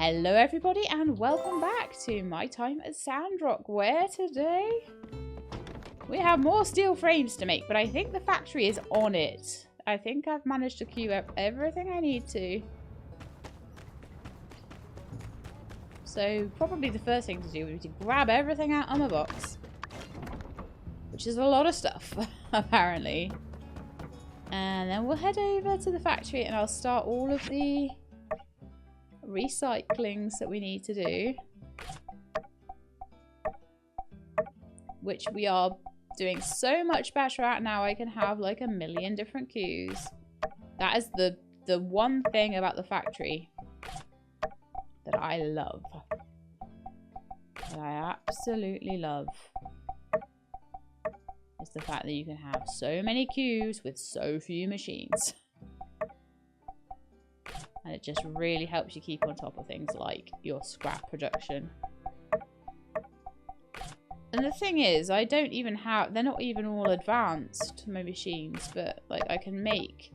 Hello everybody and welcome back to my time at Sandrock, where today we have more steel frames to make, but I think the factory is on it. I think I've managed to queue up everything I need to. So probably the first thing to do would be to grab everything out of my box, which is a lot of stuff apparently. And then we'll head over to the factory and I'll start all of the recyclings that we need to do, which we are doing so much better at now. I can have like a million different queues. That is the one thing about the factory that I love, that I absolutely love, is the fact that you can have so many queues with so few machines. And it just really helps you keep on top of things like your scrap production. And the thing is, I don't even have... They're not even all advanced, my machines. But, like, I can make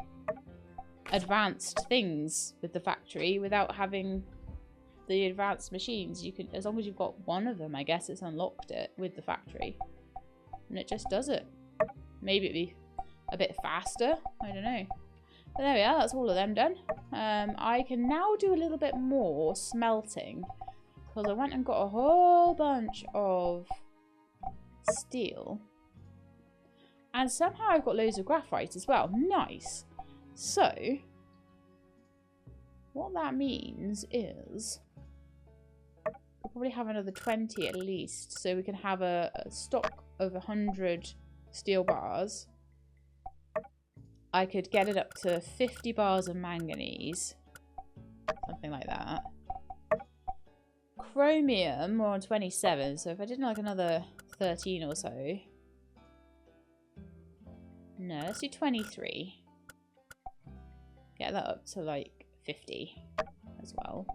advanced things with the factory without having the advanced machines. You can... As long as you've got one of them, I guess it's unlocked it with the factory. And it just does it. Maybe it'd be a bit faster. I don't know. But there we are, that's all of them done. I can now do a little bit more smelting, because I went and got a whole bunch of steel. And somehow I've got loads of graphite as well. Nice. So, what that means is we'll probably have another 20 at least, so we can have a stock of 100 steel bars. I could get it up to 50 bars of manganese. Something like that. Chromium, we're on 27. So if I did like another 13 or so. No, let's do 23. Get that up to like 50 as well.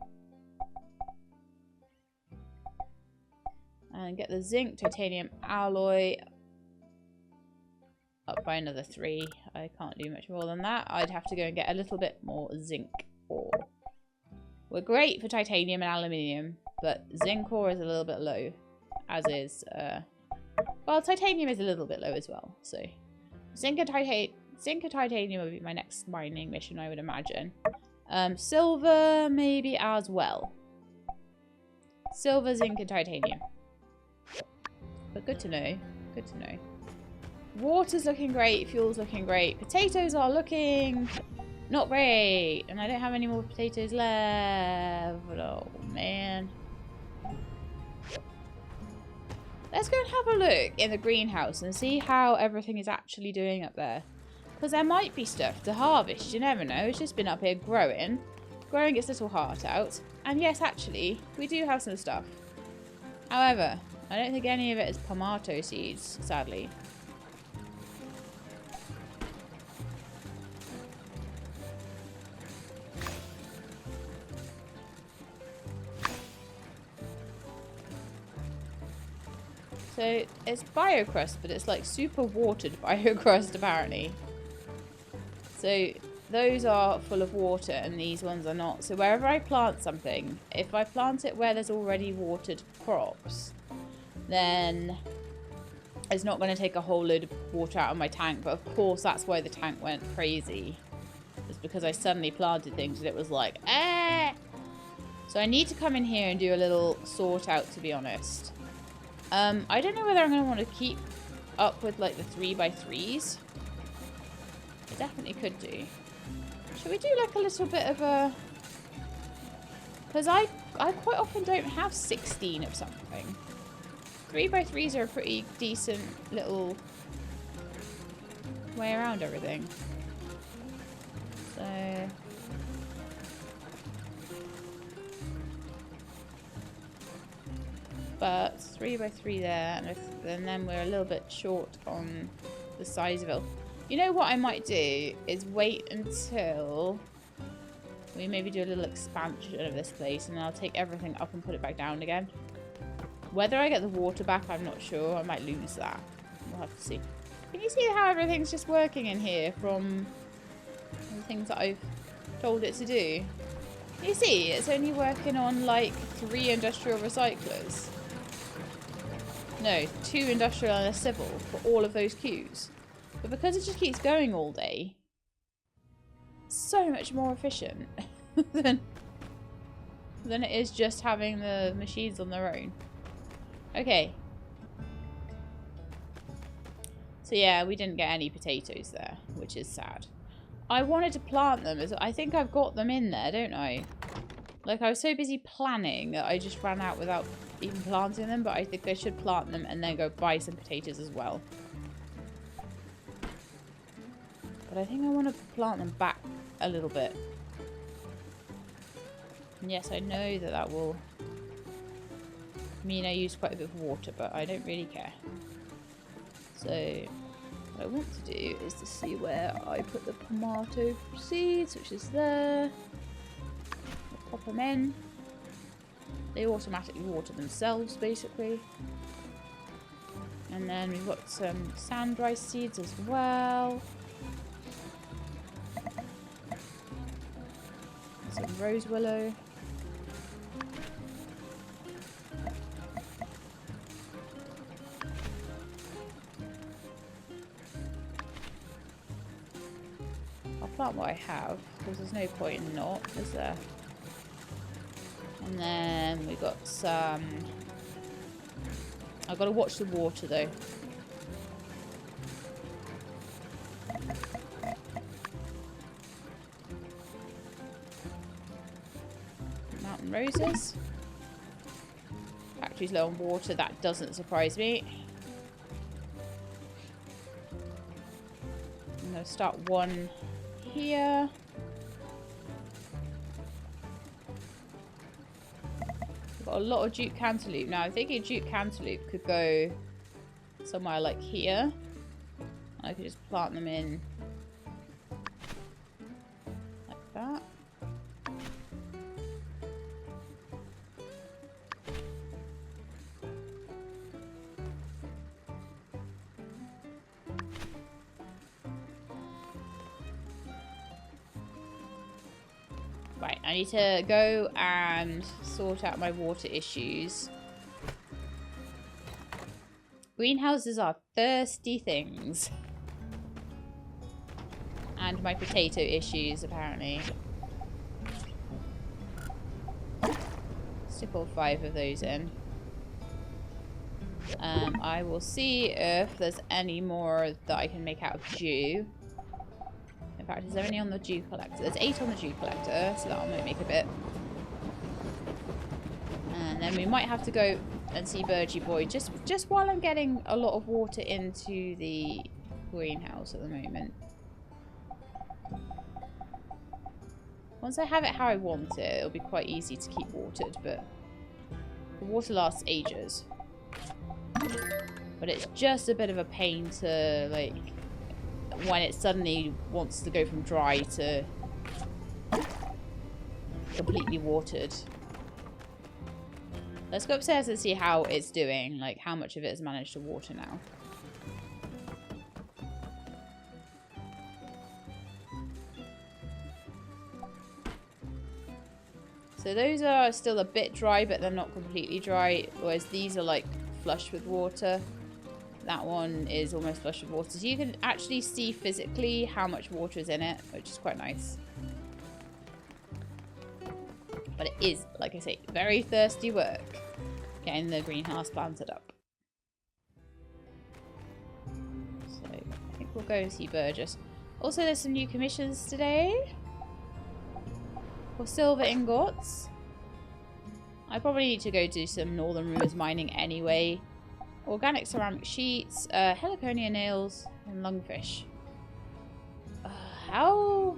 And get the zinc titanium alloy up by another 3. I can't do much more than that. I'd have to go and get a little bit more zinc ore. We're great for titanium and aluminium, but zinc ore is a little bit low, as is well, titanium is a little bit low as well. So zinc and titanium would be my next mining mission, I would imagine. Silver maybe as well. Silver, zinc and titanium. But good to know. Good to know. Water's looking great, fuel's looking great, potatoes are looking not great, and I don't have any more potatoes left. Oh man. Let's go and have a look in the greenhouse and see how everything is actually doing up there, because there might be stuff to harvest, you never know. It's just been up here growing its little heart out, and yes, actually we do have some stuff. However, I don't think any of it is tomato seeds, sadly. So it's biocrust, but it's like super watered biocrust apparently. So those are full of water and these ones are not. So wherever I plant something, if I plant it where there's already watered crops, then it's not going to take a whole load of water out of my tank. But of course that's why the tank went crazy. It's because I suddenly planted things and it was like, eh! So I need to come in here and do a little sort out, to be honest. I don't know whether I'm going to want to keep up with like the 3x3s. I definitely could do. Should we do like a little bit of a... Because I quite often don't have 16 of something. 3x3s are a pretty decent little way around everything. So... But 3x3 there, and then we're a little bit short on the size of it. You know what I might do is wait until we maybe do a little expansion of this place, and then I'll take everything up and put it back down again. Whether I get the water back, I'm not sure. I might lose that. We'll have to see. Can you see how everything's just working in here from the things that I've told it to do? You see, it's only working on like 3 industrial recyclers. No, 2 industrial and a civil for all of those queues. But because it just keeps going all day, it's so much more efficient than it is just having the machines on their own. Okay. So yeah, we didn't get any potatoes there, which is sad. I wanted to plant them. I think I've got them in there, don't I? Like, I was so busy planning that I just ran out without even planting them, but I think I should plant them and then go buy some potatoes as well. But I think I want to plant them back a little bit. And yes, I know that that will mean I use quite a bit of water, but I don't really care. So what I want to do is to see where I put the tomato seeds, which is there. I'll pop them in. They automatically water themselves, basically. And then we've got some sand-rice seeds as well. Some rose willow. I'll plant what I have, because there's no point in not, is there? And then we got some... I've got to watch the water though. Mountain roses. Factory's low on water, that doesn't surprise me. I'm going to start one here. We've got a lot of Duke Cantaloupe. Now I'm thinking Duke Cantaloupe could go somewhere like here. I could just plant them in like that. Right, I need to go and sort out my water issues. Greenhouses are thirsty things. And my potato issues, apparently. Stick all 5 of those in. I will see if there's any more that I can make out of dew. In fact, is there any on the dew collector? There's 8 on the dew collector, so that might make a bit. And then we might have to go and see Burgy Boy just while I'm getting a lot of water into the greenhouse at the moment. Once I have it how I want it, it'll be quite easy to keep watered, but the water lasts ages. But it's just a bit of a pain to, like, when it suddenly wants to go from dry to completely watered. Let's go upstairs and see how it's doing, like how much of it has managed to water now. So those are still a bit dry, but they're not completely dry, whereas these are like flush with water. That one is almost flush with water. So you can actually see physically how much water is in it, which is quite nice. But it is, like I say, very thirsty work getting the greenhouse planted up. So I think we'll go and see Burgess. Also, there's some new commissions today for silver ingots. I probably need to go do some Northern Rumours mining anyway. Organic ceramic sheets, heliconia nails, and lungfish. How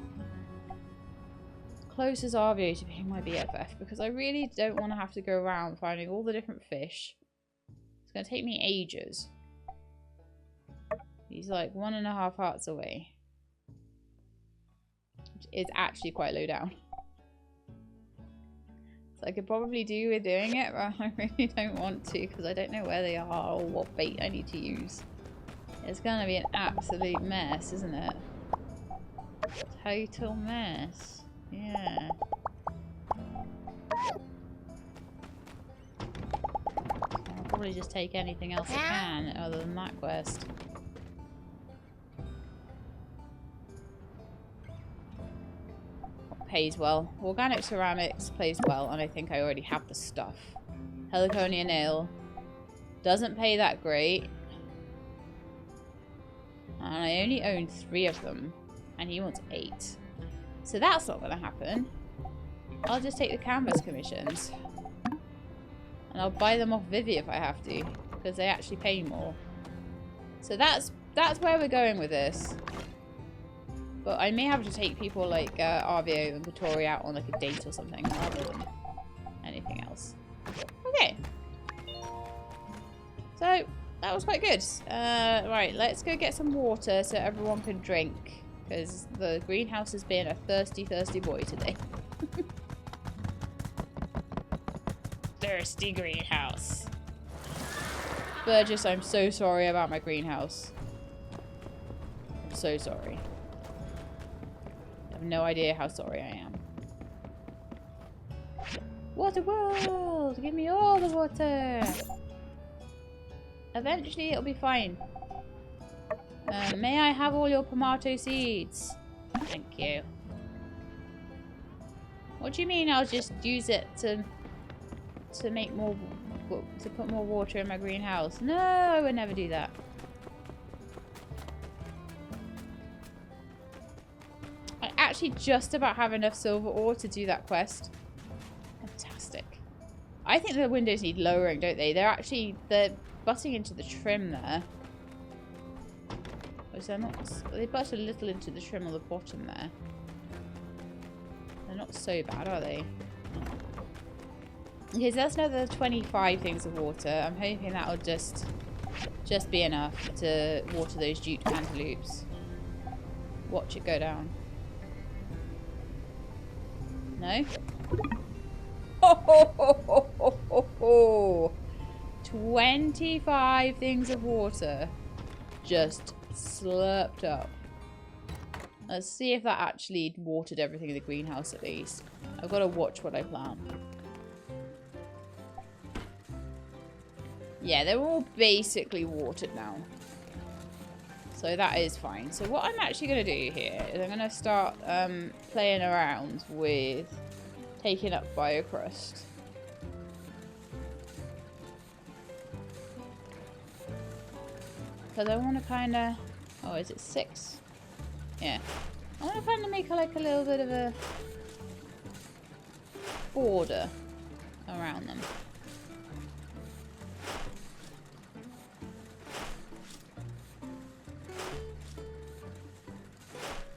close is RVO to being my BFF? Because I really don't want to have to go around finding all the different fish. It's going to take me ages. He's like 1.5 hearts away. Which is actually quite low down. I could probably do with doing it, but I really don't want to because I don't know where they are or what bait I need to use. It's gonna be an absolute mess, isn't it? Total mess. Yeah. probably just take anything else I can other than that quest. Pays well. Organic ceramics pays well, and I think I already have the stuff. Heliconia nail doesn't pay that great. And I only own 3 of them. And he wants 8. So that's not going to happen. I'll just take the canvas commissions. And I'll buy them off Vivi if I have to. Because they actually pay more. So that's where we're going with this. But I may have to take people like RVO and Vittori out on like a date or something. Rather than anything else. Okay. So, that was quite good. Right, let's go get some water so everyone can drink. Because the greenhouse has been a thirsty, thirsty boy today. Thirsty greenhouse. Burgess, I'm so sorry about my greenhouse. I'm so sorry. I have no idea how sorry I am. Water world! Give me all the water! Eventually it'll be fine. May I have all your pomato seeds? Thank you. What do you mean I'll just use it to make more, to put more water in my greenhouse? No, I would never do that. I actually just about have enough silver ore to do that quest. Fantastic. I think the windows need lowering, don't they? They're butting into the trim there. Or is there not? They butt a little into the trim on the bottom there. They're not so bad, are they? Okay, so that's another 25 things of water. I'm hoping that'll just be enough to water those jute cantaloupes. Watch it go down. No? Ho ho ho ho ho ho ho! 25 things of water just slurped up. Let's see if that actually watered everything in the greenhouse at least. I've got to watch what I plant. Yeah, they're all basically watered now. So that is fine. So what I'm actually going to do here is I'm going to start playing around with taking up biocrust. Because I want to kind of... Oh, is it 6? Yeah. I want to kind of make like a little bit of a border around them.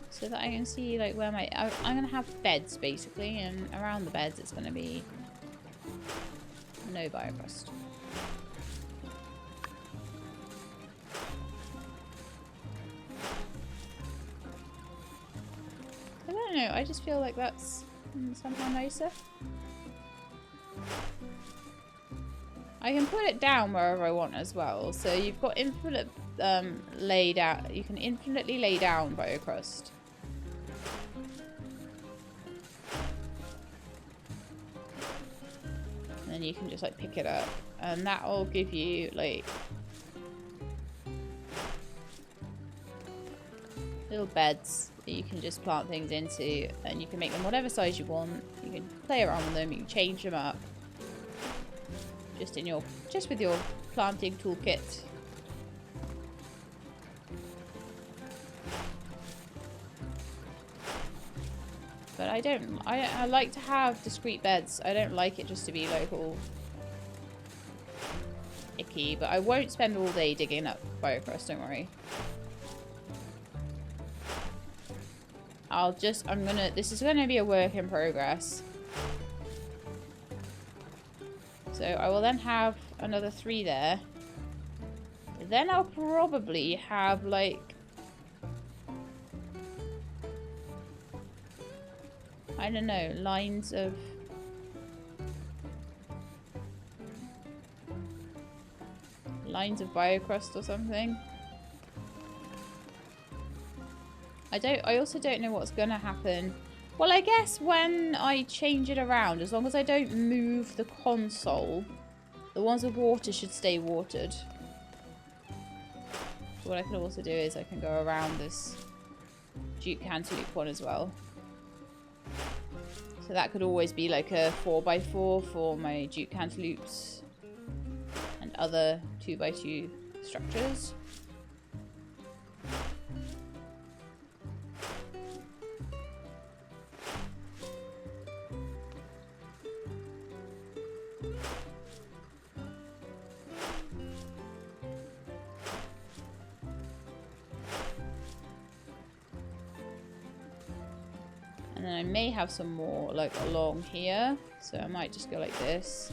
So that I can see like where my... I'm going to have beds basically, and around the beds it's going to be no biocrust. I don't know, I just feel like that's somehow nicer. I can put it down wherever I want as well. So you've got infinite laid out. You can infinitely lay down biocrust. And then you can just like pick it up. And that'll give you like little beds that you can just plant things into, and you can make them whatever size you want. You can play around with them, you can change them up. Just with your planting toolkit. But I like to have discrete beds. I don't like it just to be like all icky, but I won't spend all day digging up biocrust, don't worry. This is gonna be a work in progress. So I will then have another 3 there. Then I'll probably have like... I don't know, lines of... biocrust or something. I also don't know what's gonna happen. Well, I guess when I change it around, as long as I don't move the console, The ones with water should stay watered. So what I can also do is I can go around this Duke Cantaloupe one as well. So that could always be like a 4x4 for my Duke Cantaloupes and other 2x2 structures. And then I may have some more like along here, so I might just go like this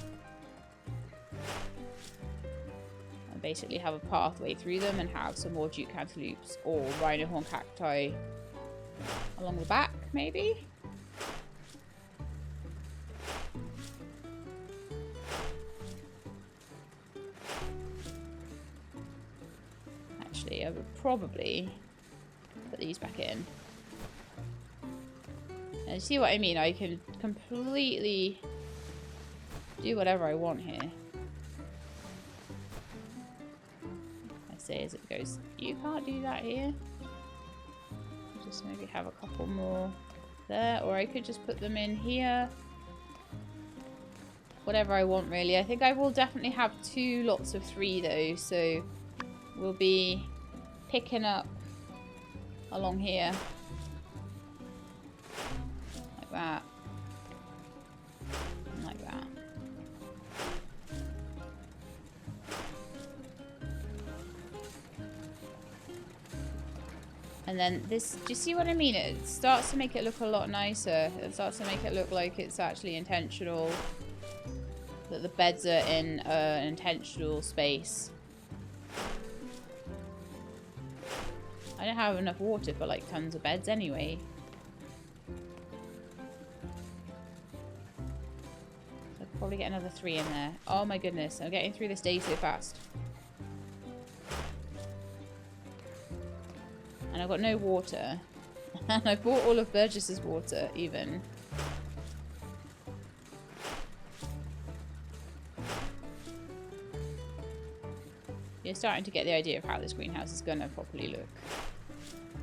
and basically have a pathway through them and have some more Duke Cantaloupes or rhino horn cacti along the back, maybe. Actually, I would probably put these back in. And see what I mean? I can completely do whatever I want here. I say as it goes, you can't do that here. Just maybe have a couple more there, or I could just put them in here. Whatever I want, really. I think I will definitely have 2 lots of 3 though, so we'll be picking up along here. That and like that. And then this, do you see what I mean? It starts to make it look a lot nicer. It starts to make it look like it's actually intentional, that the beds are in an intentional space. I don't have enough water for like tons of beds anyway. Probably get another 3 in there. Oh my goodness, I'm getting through this day so fast. And I've got no water. And I bought all of Burgess's water, even. You're starting to get the idea of how this greenhouse is gonna properly look.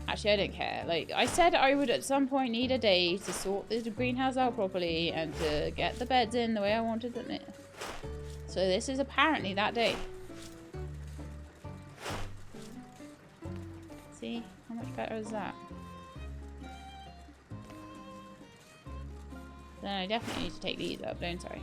Actually, I don't care. Like, I said I would at some point need a day to sort the greenhouse out properly and to get the beds in the way I wanted them in. So this is apparently that day. See? How much better is that? Then I definitely need to take these up, don't I?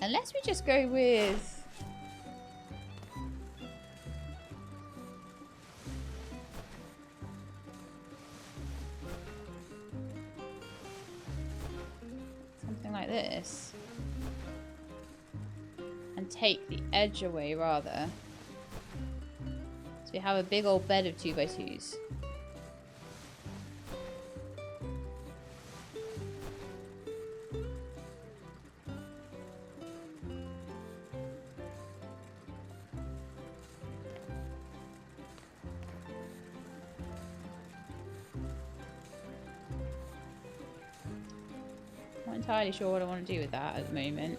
Unless we just go with... something like this. And take the edge away, rather. So we have a big old bed of 2x2s. Entirely sure what I want to do with that at the moment,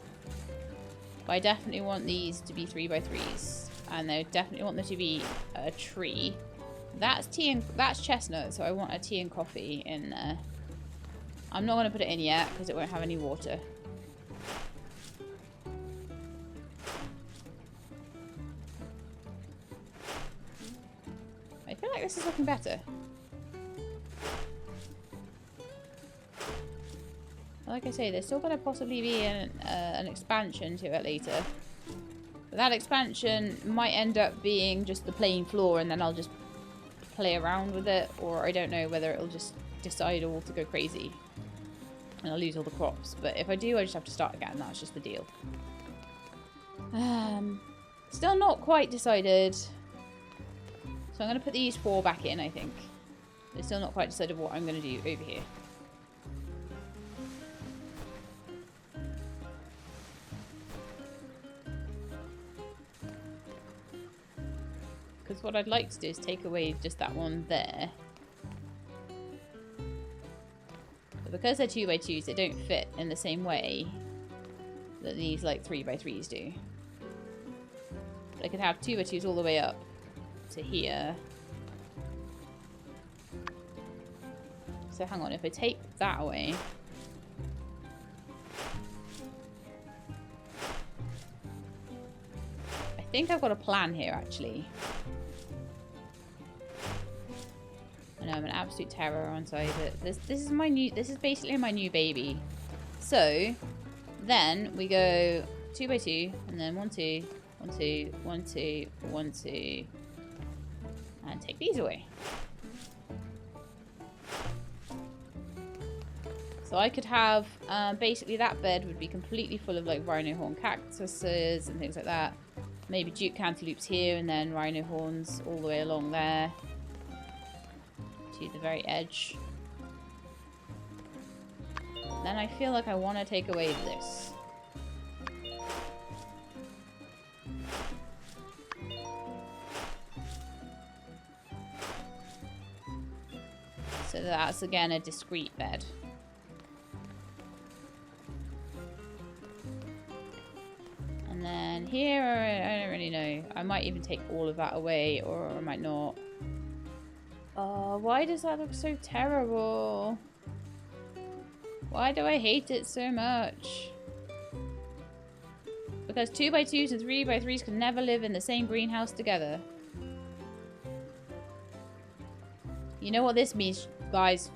but I definitely want these to be 3x3s, and I definitely want them to be a tree. That's tea and that's chestnut, so I want a tea and coffee in there. I'm not going to put it in yet because it won't have any water. I feel like this is looking better. Like I say, there's still going to possibly be an expansion to it later. But that expansion might end up being just the plain floor, and then I'll just play around with it. Or I don't know whether it'll just decide all to go crazy. And I'll lose all the crops. But if I do, I just have to start again. That's just the deal. Still not quite decided. So I'm going to put these 4 back in, I think. It's still not quite decided what I'm going to do over here. Because what I'd like to do is take away just that one there. But because they're 2x2s, they don't fit in the same way that these like 3x3s do. But I could have 2x2s all the way up to here. So hang on, if I take that away. I think I've got a plan here actually. I know I'm an absolute terror on side, but this is my new, this is basically my new baby. So then we go 2x2 and then 1 2 1 2 1 2 1 2 and take these away. So I could have basically that bed would be completely full of like rhino horn cactuses and things like that. Maybe Duke cantaloupes here and then rhino horns all the way along there to the very edge. Then I feel like I want to take away this. So that's again a discrete bed. And then here, I don't really know. I might even take all of that away, or I might not. Oh, why does that look so terrible? Why do I hate it so much? Because 2x2s and 3x3s can never live in the same greenhouse together. You know what this means, guys?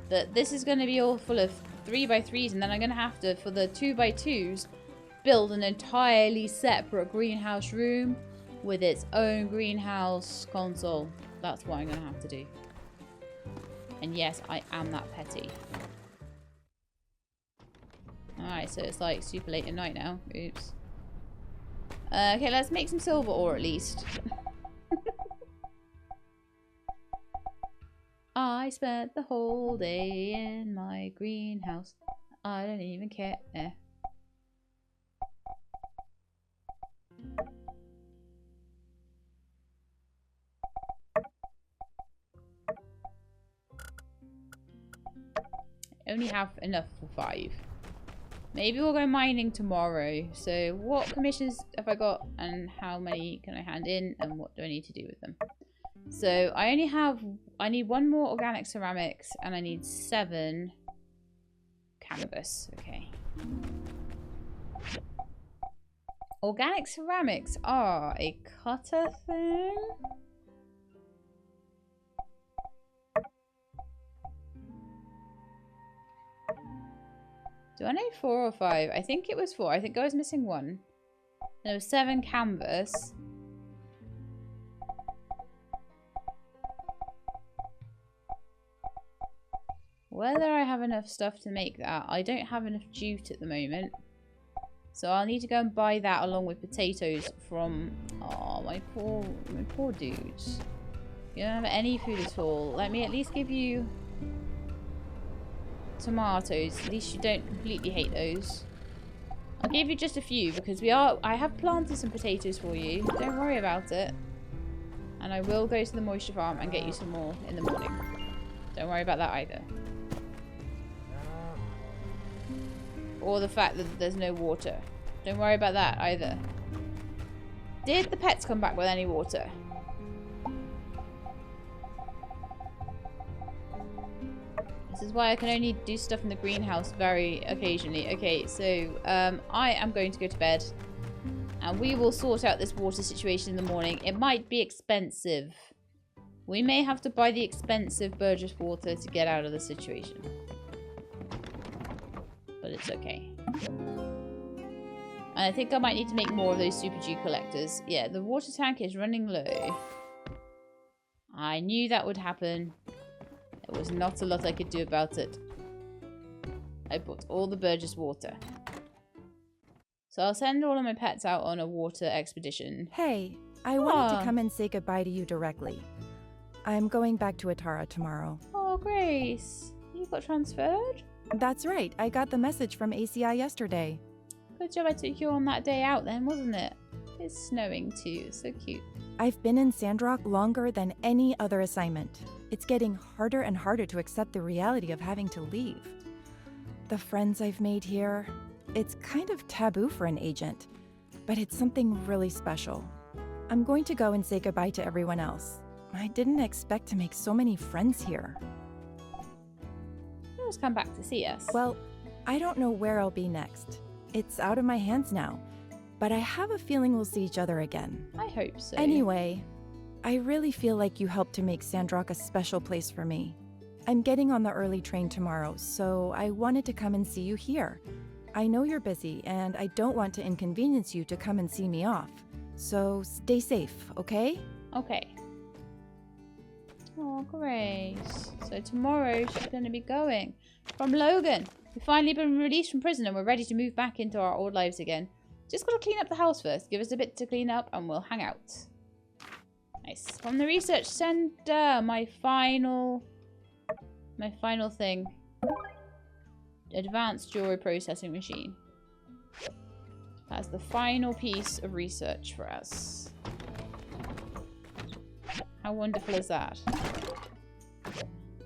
That this is going to be all full of 3x3s, and then I'm going to have to, for the 2x2s, build an entirely separate greenhouse room with its own greenhouse console. That's what I'm going to have to do. And yes, I am that petty. Alright, so it's like super late at night now. Oops. Okay, let's make some silver ore at least. I spent the whole day in my greenhouse. I don't even care. I only have enough for 5. Maybe we'll go mining tomorrow. So what commissions have I got and how many can I hand in and what do I need to do with them? So I need 1 more organic ceramics and I need 7 canvas. Okay. Organic ceramics are a cutter thing. Do I know 4 or 5? I think it was 4. I think I was missing 1. There was 7 canvas. Whether I have enough stuff to make that, I don't have enough jute at the moment. So I'll need to go and buy that along with potatoes from... Oh, my poor dudes. You don't have any food at all. Let me at least give you... tomatoes. At least you don't completely hate those. I'll give you just a few because I have planted some potatoes for you. Don't worry about it. And I will go to the moisture farm and get you some more in the morning. Don't worry about that either. Or the fact that there's no water. Don't worry about that either. Did the pets come back with any water? This is why I can only do stuff in the greenhouse very occasionally. Okay, so I am going to go to bed. And we will sort out this water situation in the morning. It might be expensive. We may have to buy the expensive Burgess water to get out of the situation. But it's okay. And I think I might need to make more of those super dew collectors. Yeah, the water tank is running low. I knew that would happen. There was not a lot I could do about it. I bought all the Burgess water. So I'll send all of my pets out on a water expedition. Hey, I wanted to come and say goodbye to you directly. I'm going back to Atara tomorrow. Oh, Grace. You got transferred? That's right. I got the message from ACI yesterday. Good job I took you on that day out then, wasn't it? It's snowing too. It's so cute. I've been in Sandrock longer than any other assignment. It's getting harder and harder to accept the reality of having to leave. The friends I've made here, it's kind of taboo for an agent, but it's something really special. I'm going to go and say goodbye to everyone else. I didn't expect to make so many friends here. You always come back to see us. Well, I don't know where I'll be next. It's out of my hands now, but I have a feeling we'll see each other again. I hope so. Anyway, I really feel like you helped to make Sandrock a special place for me. I'm getting on the early train tomorrow, so I wanted to come and see you here. I know you're busy, and I don't want to inconvenience you to come and see me off. So stay safe, okay? Okay. Oh, great. So tomorrow she's going to be going from Logan. We've finally been released from prison and we're ready to move back into our old lives again. Just got to clean up the house first. Give us a bit to clean up and we'll hang out. Nice. From the research center, my final thing. Advanced jewelry processing machine. That's the final piece of research for us. How wonderful is that?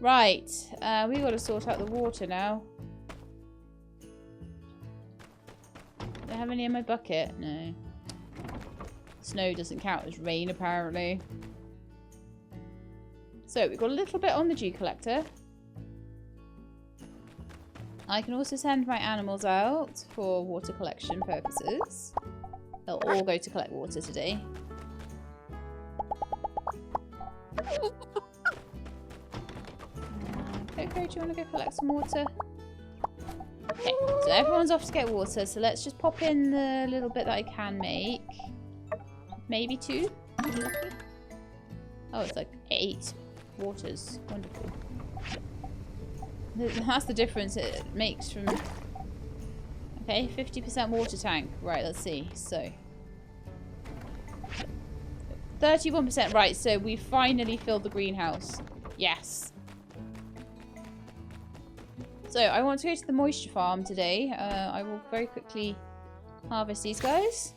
Right. We got to sort out the water now. Do I have any in my bucket? No. Snow doesn't count as rain, apparently. So, we've got a little bit on the dew collector. I can also send my animals out for water collection purposes. They'll all go to collect water today. Coco, do you want to go collect some water? Okay, so everyone's off to get water, so let's just pop in the little bit that I can make. Maybe 2? Lucky. Oh, it's like 8 waters. Wonderful. That's the difference it makes from... Okay, 50% water tank. Right, let's see. So... 31%. Right, so we finally filled the greenhouse. Yes. So, I want to go to the moisture farm today. I will very quickly harvest these guys.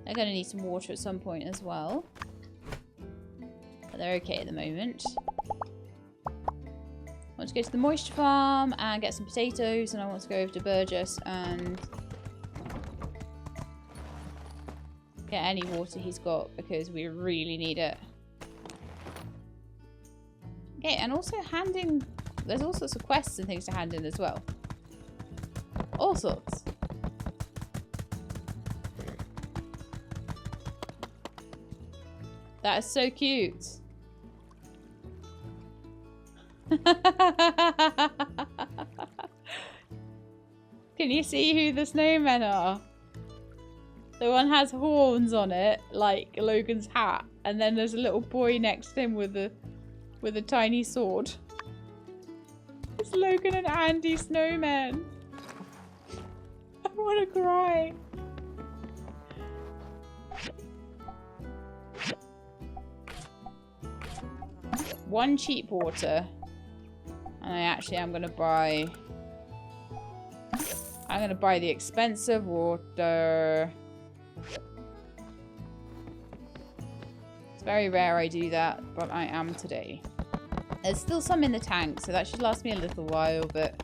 They're going to need some water at some point as well. But they're okay at the moment. I want to go to the moisture farm and get some potatoes, and I want to go over to Burgess and get any water he's got because we really need it. Okay, and also handing... There's all sorts of quests and things to hand in as well. All sorts. That is so cute. Can you see who the snowmen are? The one has horns on it, like Logan's hat, and then there's a little boy next to him with a tiny sword. It's Logan and Andy snowmen. I want to cry. One cheap water. And I actually am going to buy... I'm going to buy the expensive water. It's very rare I do that, but I am today. There's still some in the tank, so that should last me a little while, but...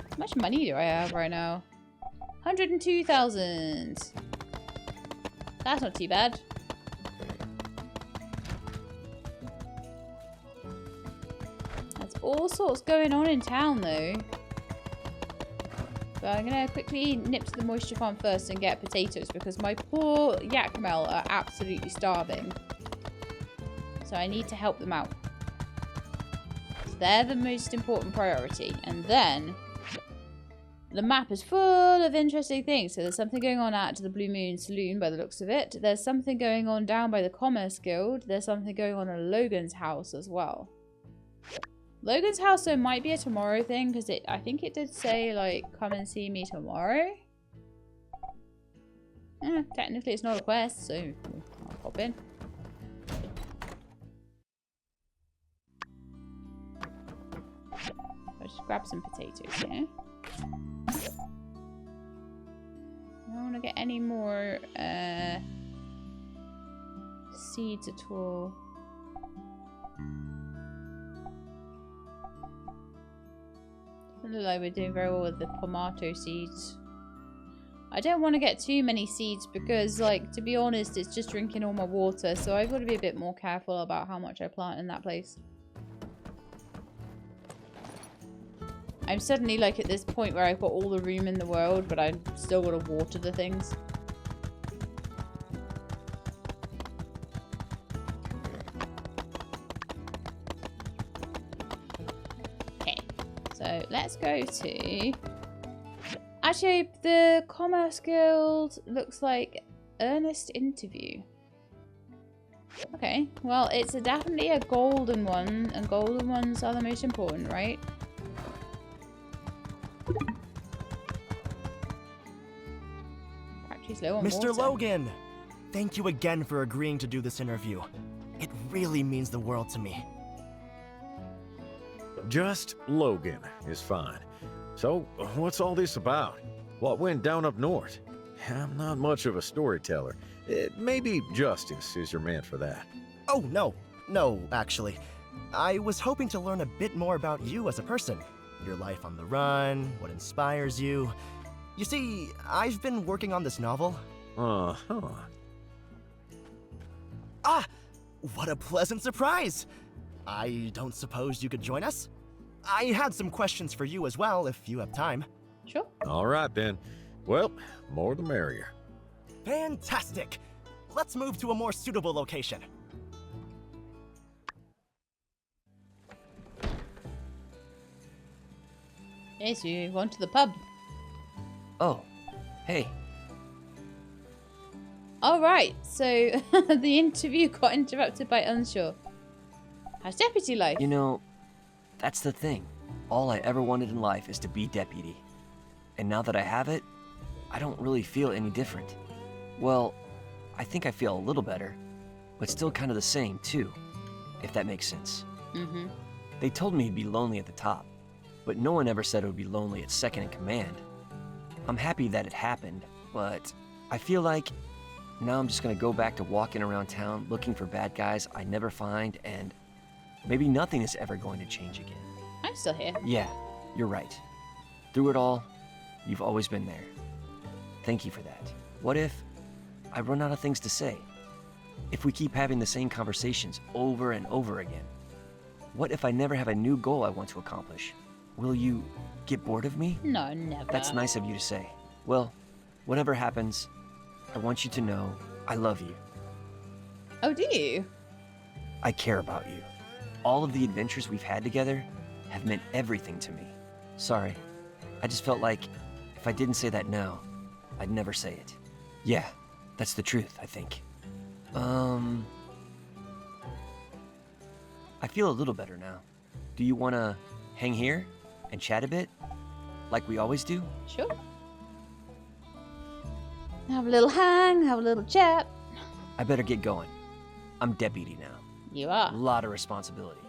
How much money do I have right now? 102,000. That's not too bad. There's all sorts going on in town, though. But I'm going to quickly nip to the moisture farm first and get potatoes, because my poor Yakmel are absolutely starving. So I need to help them out. So they're the most important priority. And then the map is full of interesting things. So there's something going on at the Blue Moon Saloon by the looks of it. There's something going on down by the Commerce Guild. There's something going on at Logan's house as well. Logan's house, though, might be a tomorrow thing, because I think it did say, like, come and see me tomorrow. Technically it's not a quest, so I'll pop in. I'll just grab some potatoes here. I don't want to get any more seeds at all. Doesn't look like we're doing very well with the tomato seeds. I don't want to get too many seeds because, like, to be honest, it's just drinking all my water. So I've got to be a bit more careful about how much I plant in that place. I'm suddenly, like, at this point where I've got all the room in the world, but I've still got to water the things. Okay, so let's go to... Actually, the Commerce Guild looks like Ernest interview. Okay, well, it's definitely a golden one, and golden ones are the most important, right? Factory's low on Mr. water. Logan, thank you again for agreeing to do this interview. It really means the world to me. Just Logan is fine. So, what's all this about? What went down up north? I'm not much of a storyteller. Maybe Justice is your man for that. Oh, no, actually. I was hoping to learn a bit more about you as a person. Your life on the run, what inspires you. You see, I've been working on this novel. Uh-huh. Ah! What a pleasant surprise! I don't suppose you could join us? I had some questions for you as well, if you have time. Sure. All right, then. Well, more the merrier. Fantastic! Let's move to a more suitable location. Yes, you want to the pub. Oh, hey. Alright, so the interview got interrupted by Unsure. How's deputy life? You know, that's the thing. All I ever wanted in life is to be deputy. And now that I have it, I don't really feel any different. Well, I think I feel a little better, but still kind of the same, too, if that makes sense. Mm-hmm. They told me it'd be lonely at the top, but no one ever said it would be lonely at second in command. I'm happy that it happened, but I feel like now I'm just gonna go back to walking around town looking for bad guys I never find, and maybe nothing is ever going to change again. I'm still here. Yeah, you're right. Through it all, you've always been there. Thank you for that. What if I run out of things to say? If we keep having the same conversations over and over again? What if I never have a new goal I want to accomplish? Will you get bored of me? No, never. That's nice of you to say. Well, whatever happens, I want you to know I love you. Oh, do you? I care about you. All of the adventures we've had together have meant everything to me. Sorry, I just felt like if I didn't say that now, I'd never say it. Yeah, that's the truth, I think. I feel a little better now. Do you want to hang here and chat a bit? Like we always do? Sure. Have a little hang, have a little chat. I better get going. I'm deputy now. You A are. lot of responsibility.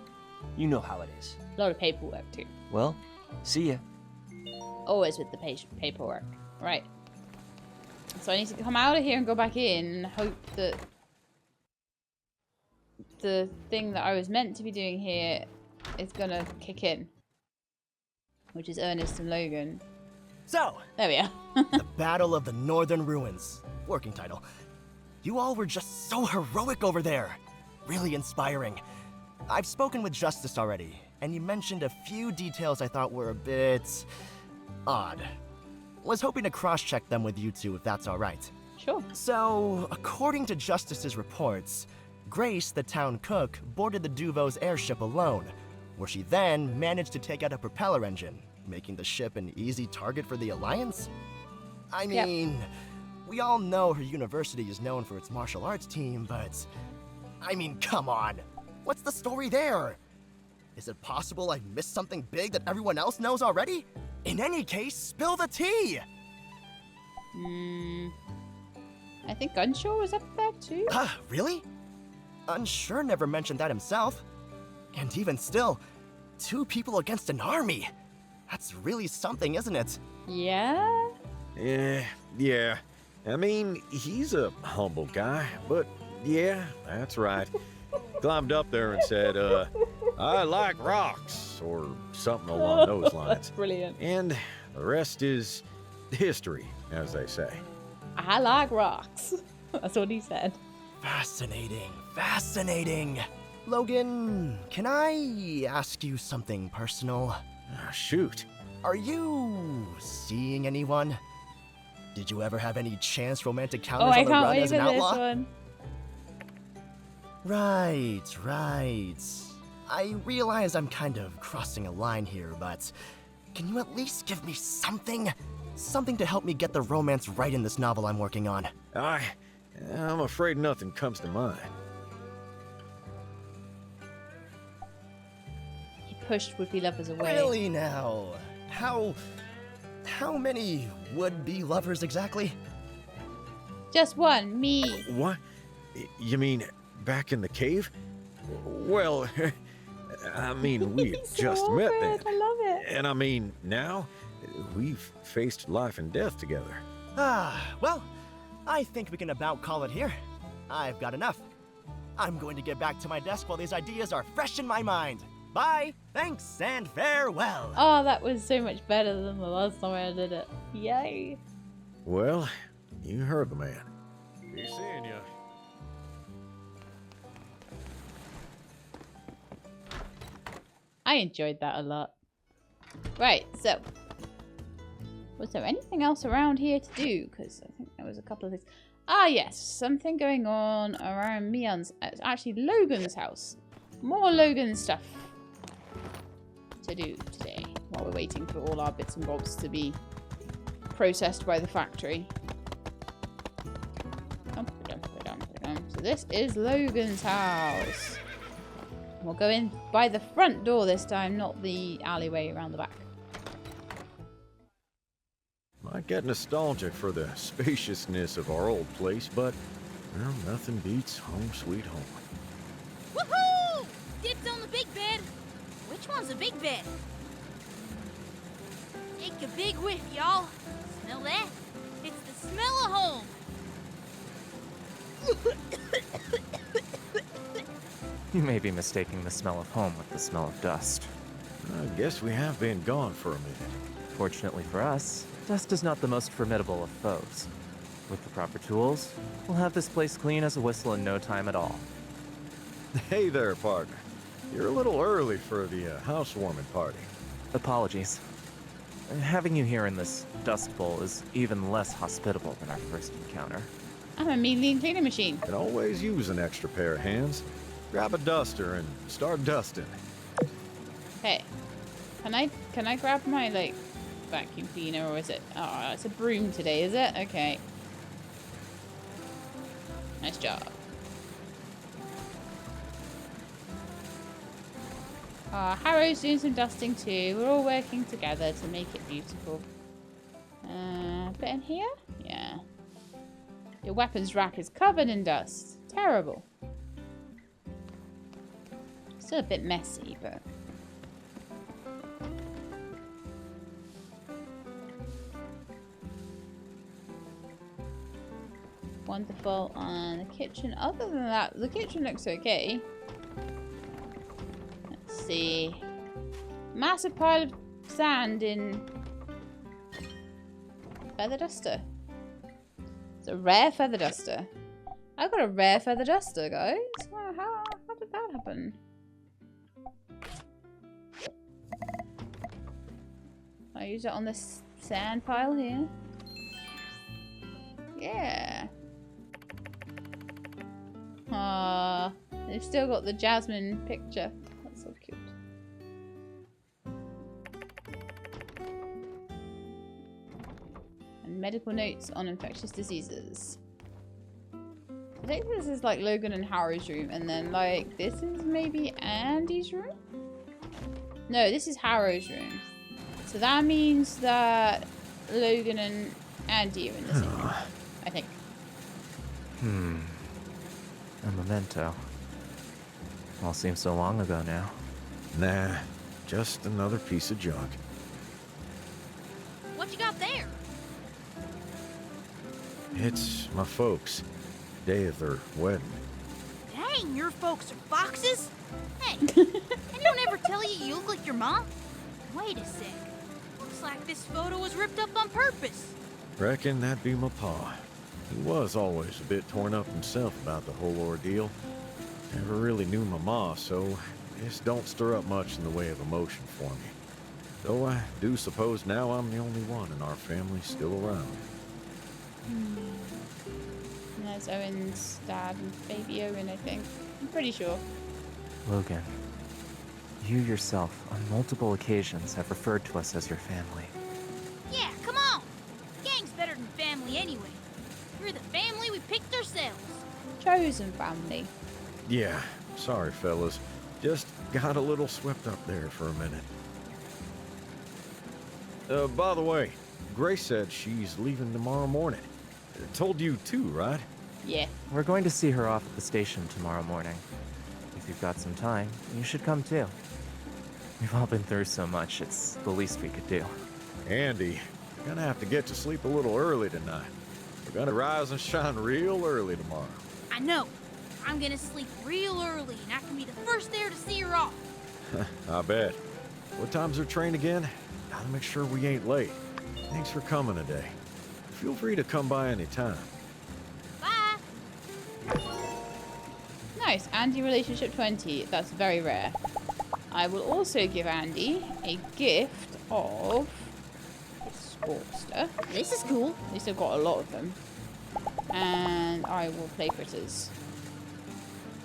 You know how it is. A lot of paperwork, too. Well, see ya. Always with the paperwork. Right. So I need to come out of here and go back in and hope that the thing that I was meant to be doing here is gonna kick in. Which is Ernest and Logan. So, There we are. the Battle of the Northern Ruins. Working title. You all were just so heroic over there. Really inspiring. I've spoken with Justice already, and you mentioned a few details I thought were a bit odd. Was hoping to cross-check them with you two if that's alright. Sure. So, according to Justice's reports, Grace, the town cook, boarded the Duvo's airship alone, where she then managed to take out a propeller engine, making the ship an easy target for the Alliance? I Yep. mean, we all know her university is known for its martial arts team, but... I mean, come on! What's the story there? Is it possible I missed something big that everyone else knows already? In any case, spill the tea! I think Unsure was up there too. Really? Unsure never mentioned that himself. And even still, 2 people against an army. That's really something, isn't it? Yeah? Yeah. I mean, he's a humble guy, but Yeah, that's right. Climbed up there and said, I like rocks, or something along those lines. Brilliant. And the rest is history, as they say. I like rocks. That's what he said. Fascinating, fascinating. Logan, can I ask you something personal? Shoot. Are you seeing anyone? Did you ever have any chance romantic encounters I on the can't run wait as for an this outlaw? one. Right. I realize I'm kind of crossing a line here, but can you at least give me something? Something to help me get the romance right in this novel I'm working on. I'm afraid nothing comes to mind. He pushed would-be lovers away. Really now? How many would-be lovers exactly? Just one, me. What? You mean back in the cave? Well, I mean, we He's so just met then. awkward. I love it. And I mean, now, we've faced life and death together. Well, I think we can about call it here. I've got enough. I'm going to get back to my desk while these ideas are fresh in my mind. Bye, thanks, and farewell. Oh, that was so much better than the last time I did it. Yay. Well, you heard the man. Be seeing ya. I enjoyed that a lot. Right, so. Was there anything else around here to do? Because I think there was a couple of things. Ah, yes. Something going on around Mion's. It's actually Logan's house. More Logan stuff to do today while we're waiting for all our bits and bobs to be processed by the factory. So this is Logan's house. We'll go in by the front door this time, not the alleyway around the back. Might get nostalgic for the spaciousness of our old place, but, well, nothing beats home sweet home. Woohoo! Dibs on the big bed. Which one's the big bed? Take a big whiff, y'all. Smell that? It's the smell of home. You may be mistaking the smell of home with the smell of dust. I guess we have been gone for a minute. Fortunately for us, dust is not the most formidable of foes. With the proper tools, we'll have this place clean as a whistle in no time at all. Hey there, partner. You're a little early for the housewarming party. Apologies. Having you here in this dust bowl is even less hospitable than our first encounter. I'm a mean lean cleaning machine. Can always use an extra pair of hands. Grab a duster and start dusting. Hey, can I grab my like vacuum cleaner, or is it? Oh, it's a broom today, is it? Okay. Nice job. Harrow's doing some dusting too. We're all working together to make it beautiful. Bit in here? Yeah. Your weapons rack is covered in dust. Terrible. Still a bit messy, but... Wonderful. And the kitchen, other than that, the kitchen looks okay. Let's see. Massive pile of sand in feather duster. It's a rare feather duster. I got a rare feather duster, guys. How did that happen? I use it on this sand pile here. Yeah. They've still got the Jasmine picture. That's so cute. And medical notes on infectious diseases. I think this is like Logan and Harrow's room, and then like this is maybe Andy's room? No, this is Harrow's room. So that means that Logan and Andy are in the same room, I think. A memento. All seems so long ago now. Nah, just another piece of junk. What you got there? It's my folks. Day of their wedding. and your folks are foxes? Hey, and you don't ever tell you look like your mom? Wait a sec. Looks like this photo was ripped up on purpose. Reckon that'd be my pa. He was always a bit torn up himself about the whole ordeal. Never really knew my ma, so this don't stir up much in the way of emotion for me. Though I do suppose now I'm the only one in our family still around. And there's Owen's dad and baby Owen, I think. I'm pretty sure. Logan, you yourself on multiple occasions have referred to us as your family. Yeah, come on. Gang's better than family anyway. We're the family we picked ourselves. Chosen family. Yeah, sorry fellas. Just got a little swept up there for a minute. By the way, Grace said she's leaving tomorrow morning. Told you too, right? Yeah. We're going to see her off at the station tomorrow morning. If you've got some time, you should come too. We've all been through so much, it's the least we could do. Andy, gonna have to get to sleep a little early tonight. We're gonna rise and shine real early tomorrow. I know. I'm gonna sleep real early and I can be the first there to see her off. I bet. What time's her train again? Gotta make sure we ain't late. Thanks for coming today. Feel free to come by any time. Bye. Nice. Andy relationship 20. That's very rare. I will also give Andy a gift of this Sportster. This is cool. At least I've got a lot of them. And I will play Fritters.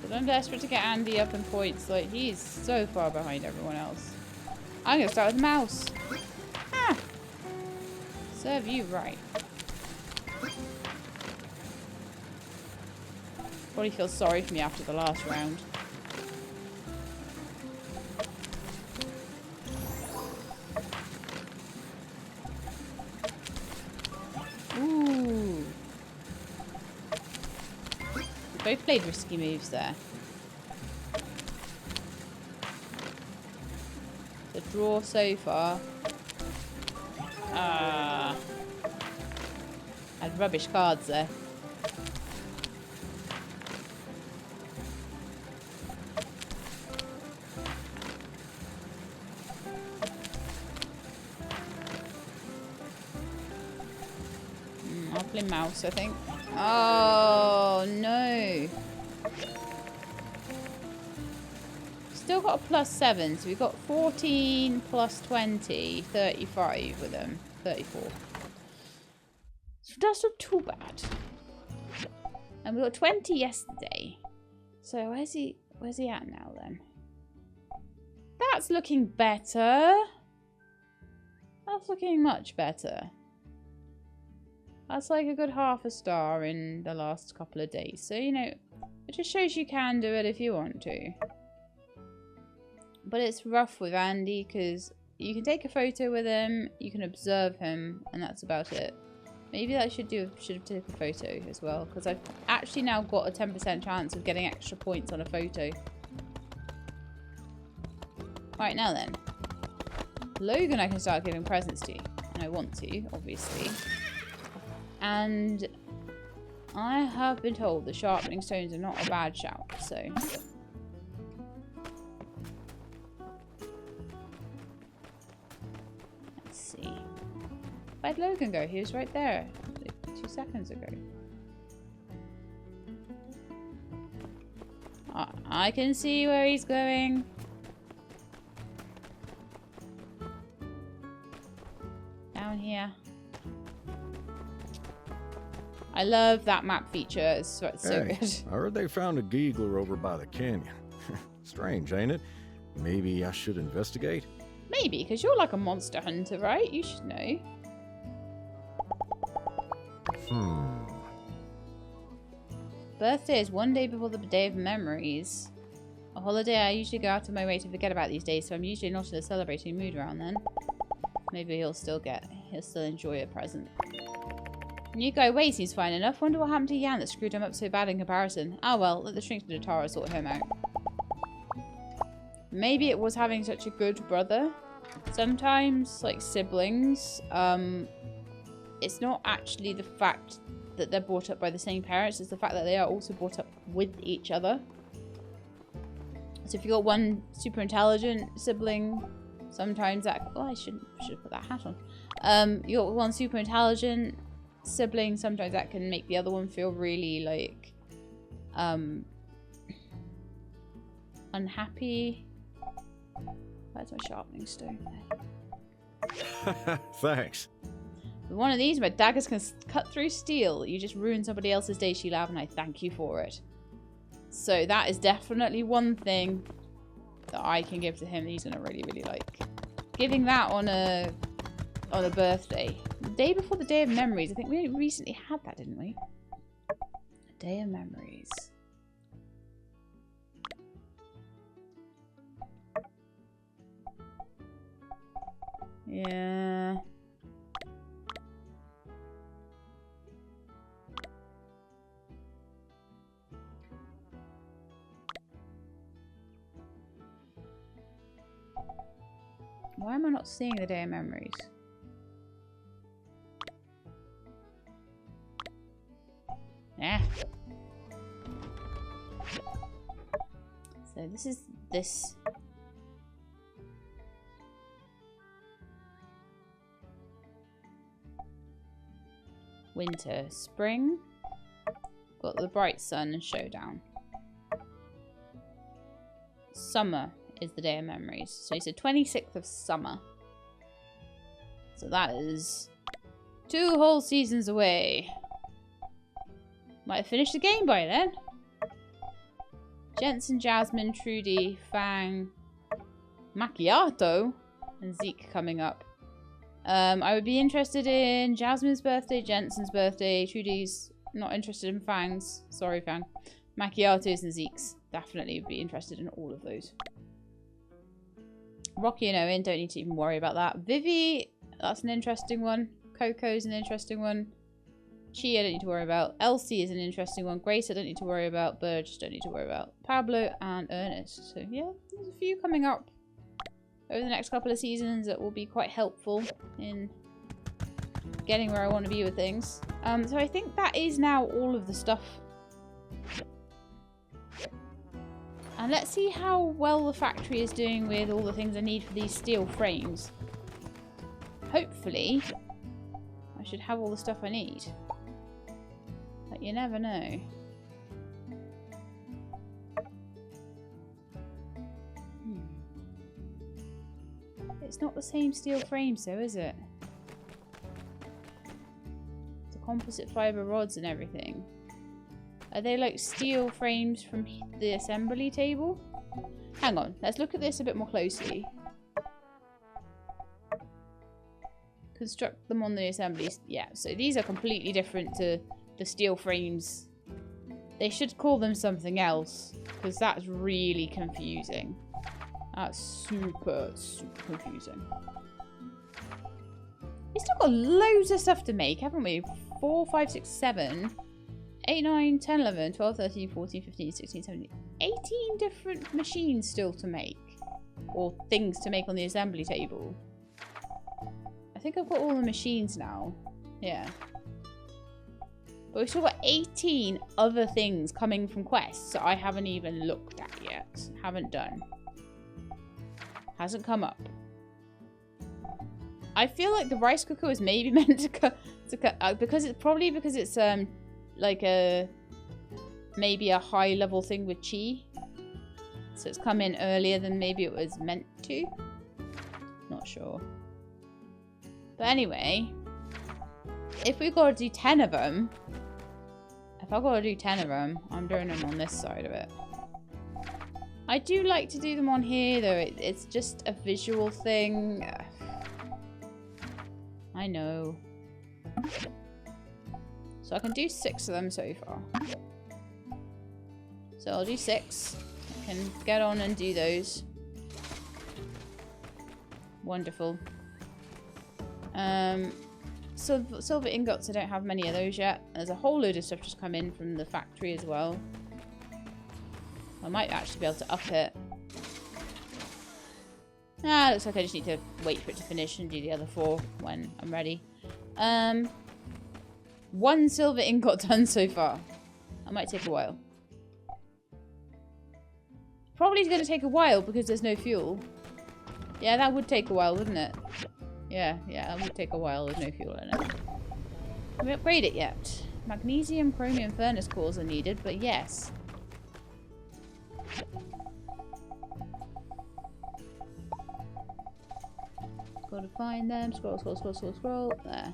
But I'm desperate to get Andy up in points. Like, he's so far behind everyone else. I'm going to start with Mouse. Ah! Serve you right. Probably feels sorry for me after the last round. Ooh. We both played risky moves there. The draw so far. Had rubbish cards there. I'll play Mouse, I think. Oh, no. Still got a +7, so we've got 14 plus 20, 35 with them. 34. So that's not too bad. And we got 20 yesterday. So where's he at now then? That's looking better. That's looking much better. That's like a good half a star in the last couple of days. So, you know, it just shows you can do it if you want to. But it's rough with Andy because you can take a photo with him, you can observe him, and that's about it. Maybe I should have taken a photo as well, because I've actually now got a 10% chance of getting extra points on a photo. Right, now then. Logan I can start giving presents to, and I want to, obviously. And I have been told the sharpening stones are not a bad shout, so... Let's see. Where'd Logan go? He was right there like 2 seconds ago. I can see where he's going. Down here. I love that map feature. It's so Hey, good. I heard they found a giggler over by the canyon. Strange, ain't it? Maybe I should investigate? Maybe, because you're like a monster hunter, right? You should know. Birthday is one day before the Day of Memories. A holiday I usually go out of my way to forget about these days, so I'm usually not in a celebrating mood around then. Maybe he'll still enjoy a present. New guy Wei seems fine enough. Wonder what happened to Yan that screwed him up so bad in comparison. Ah well, let the shrinks to Tara sort him out. Maybe it was having such a good brother. Sometimes, like siblings, it's not actually the fact that they're brought up by the same parents, it's the fact that they are also brought up with each other. So if you got one super intelligent sibling, sometimes that... Oh, I should have put that hat on. You got one super intelligent sibling, sometimes that can make the other one feel really, like, unhappy. Where's my sharpening stone? Thanks. With one of these, my daggers can cut through steel. You just ruined somebody else's day, Sheila, and I thank you for it. So that is definitely one thing that I can give to him that he's gonna really, really like. Giving that on a birthday. The day before the Day of Memories. I think we recently had that, didn't we? Day of Memories. Yeah. Why am I not seeing the Day of Memories? Yeah. So this is this. Winter, spring. Got the bright sun and showdown. Summer is the Day of Memories. So it's the 26th of summer. So that is 2 whole seasons away. Might have finished the game by then. Jensen, Jasmine, Trudy, Fang, Macchiato, and Zeke coming up. I would be interested in Jasmine's birthday, Jensen's birthday, Trudy's not interested in Fang's. Sorry, Fang. Macchiato's and Zeke's. Definitely would be interested in all of those. Rocky and Owen, don't need to even worry about that. Vivi, that's an interesting one. Coco's an interesting one. Chi, I don't need to worry about. Elsie is an interesting one. Grace, I don't need to worry about. Burge, don't need to worry about. Pablo and Ernest. So, yeah, there's a few coming up over the next couple of seasons that will be quite helpful in getting where I want to be with things. So I think that is now all of the stuff. And let's see how well the factory is doing with all the things I need for these steel frames. Hopefully, I should have all the stuff I need. But you never know. It's not the same steel frames though, is it? The composite fiber rods and everything. Are they like steel frames from the assembly table? Hang on, let's look at this a bit more closely. Construct them on the assemblies. Yeah, so these are completely different to the steel frames. They should call them something else, because that's really confusing. That's super, super confusing. We've still got loads of stuff to make, haven't we? 4, 5, 6, 7, 8, 9, 10, 11, 12, 13, 14, 15, 16, 17, 18 different machines still to make. Or things to make on the assembly table. I think I've got all the machines now. Yeah. But we've still got 18 other things coming from quests that I haven't even looked at yet. Haven't done. Hasn't come up. I feel like the rice cooker was maybe meant to cut because it's like maybe a high level thing with Chi. So it's come in earlier than maybe it was meant to. Not sure. But anyway, if we've got to do 10 of them, if I've got to do 10 of them, I'm doing them on this side of it. I do like to do them on here, though. It's just a visual thing. I know. So I can do 6 of them so far. So I'll do 6. I can get on and do those. Wonderful. Silver ingots, I don't have many of those yet. There's a whole load of stuff just come in from the factory as well. I might actually be able to up it. Ah, looks like I just need to wait for it to finish and do the other 4 when I'm ready. 1 silver ingot done so far. That might take a while. probably going to take a while because there's no fuel. Yeah, that would take a while, wouldn't it? Yeah, that would take a while with no fuel in it. Can we upgrade it yet? Magnesium, chromium, furnace cores are needed, but yes. Gotta find them. Scroll, scroll, scroll, scroll, scroll. There.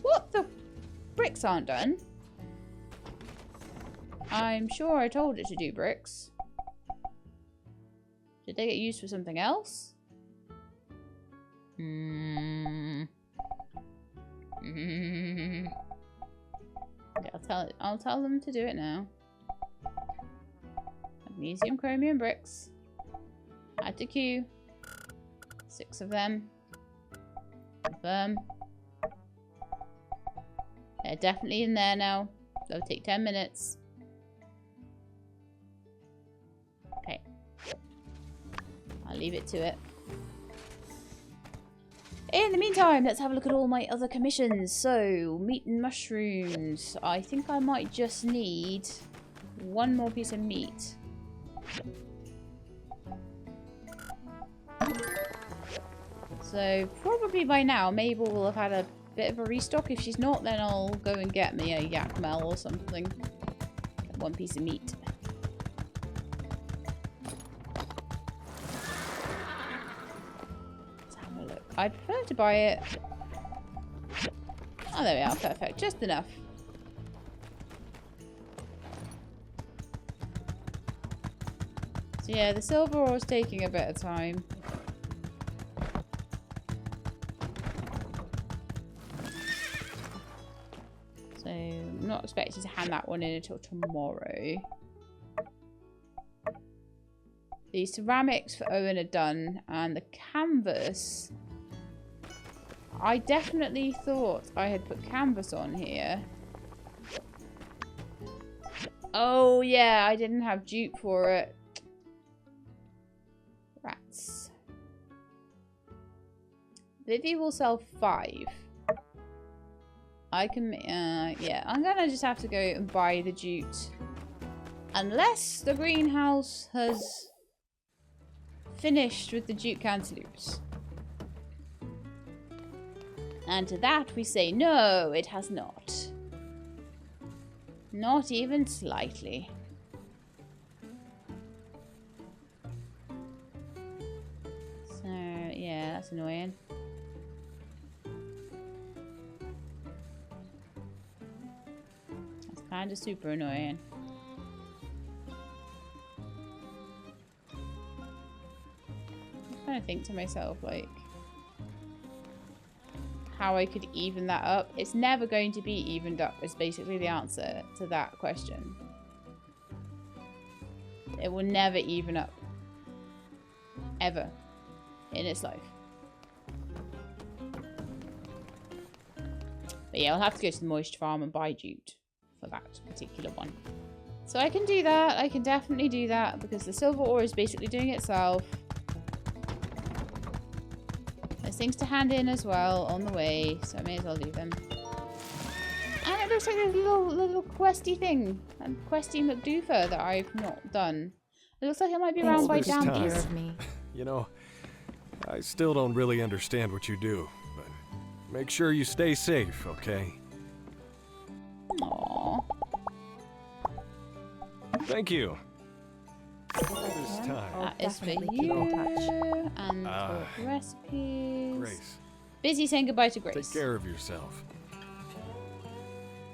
What? The bricks aren't done? I'm sure I told it to do bricks. Did they get used for something else? Okay, I'll tell them to do it now. Magnesium, chromium, bricks. Add to queue. 6 of them. Confirm. They're definitely in there now. That'll take 10 minutes. Okay. I'll leave it to it. In the meantime, let's have a look at all my other commissions. So, meat and mushrooms. I think I might just need 1 more piece of meat. So, probably by now, Mabel will have had a bit of a restock. If she's not, then I'll go and get me a yak mel or something. Get 1 piece of meat. Let's have a look. I prefer to buy it. Oh, there we are. Perfect. Just enough. So yeah, the silver ore is taking a bit of time. So I'm not expecting to hand that one in until tomorrow. The ceramics for Owen are done, and the canvas. I definitely thought I had put canvas on here. Oh yeah, I didn't have jute for it. Rats. Vivi will sell 5. I can, yeah, I'm gonna just have to go and buy the jute. Unless the greenhouse has finished with the jute cantaloupes. And to that we say, no, it has not. Not even slightly. So, yeah, that's annoying. That's kind of super annoying. I'm trying to think to myself, like, how I could even that up. It's never going to be evened up, is basically the answer to that question. It will never even up. Ever. In its life. But yeah, I'll have to go to the moisture farm and buy jute for that particular one. So I can do that. I can definitely do that because the silver ore is basically doing itself. There's things to hand in as well on the way, so I may as well do them. And it looks like there's a little questy thing. A questy McDoofer that I've not done. It looks like it might be around by down here. You know, I still don't really understand what you do, but make sure you stay safe, okay? Aww. Thank you. This time. That is for definitely keep you. in touch. And talk recipes. Grace, Busy saying goodbye to Grace. take care of yourself.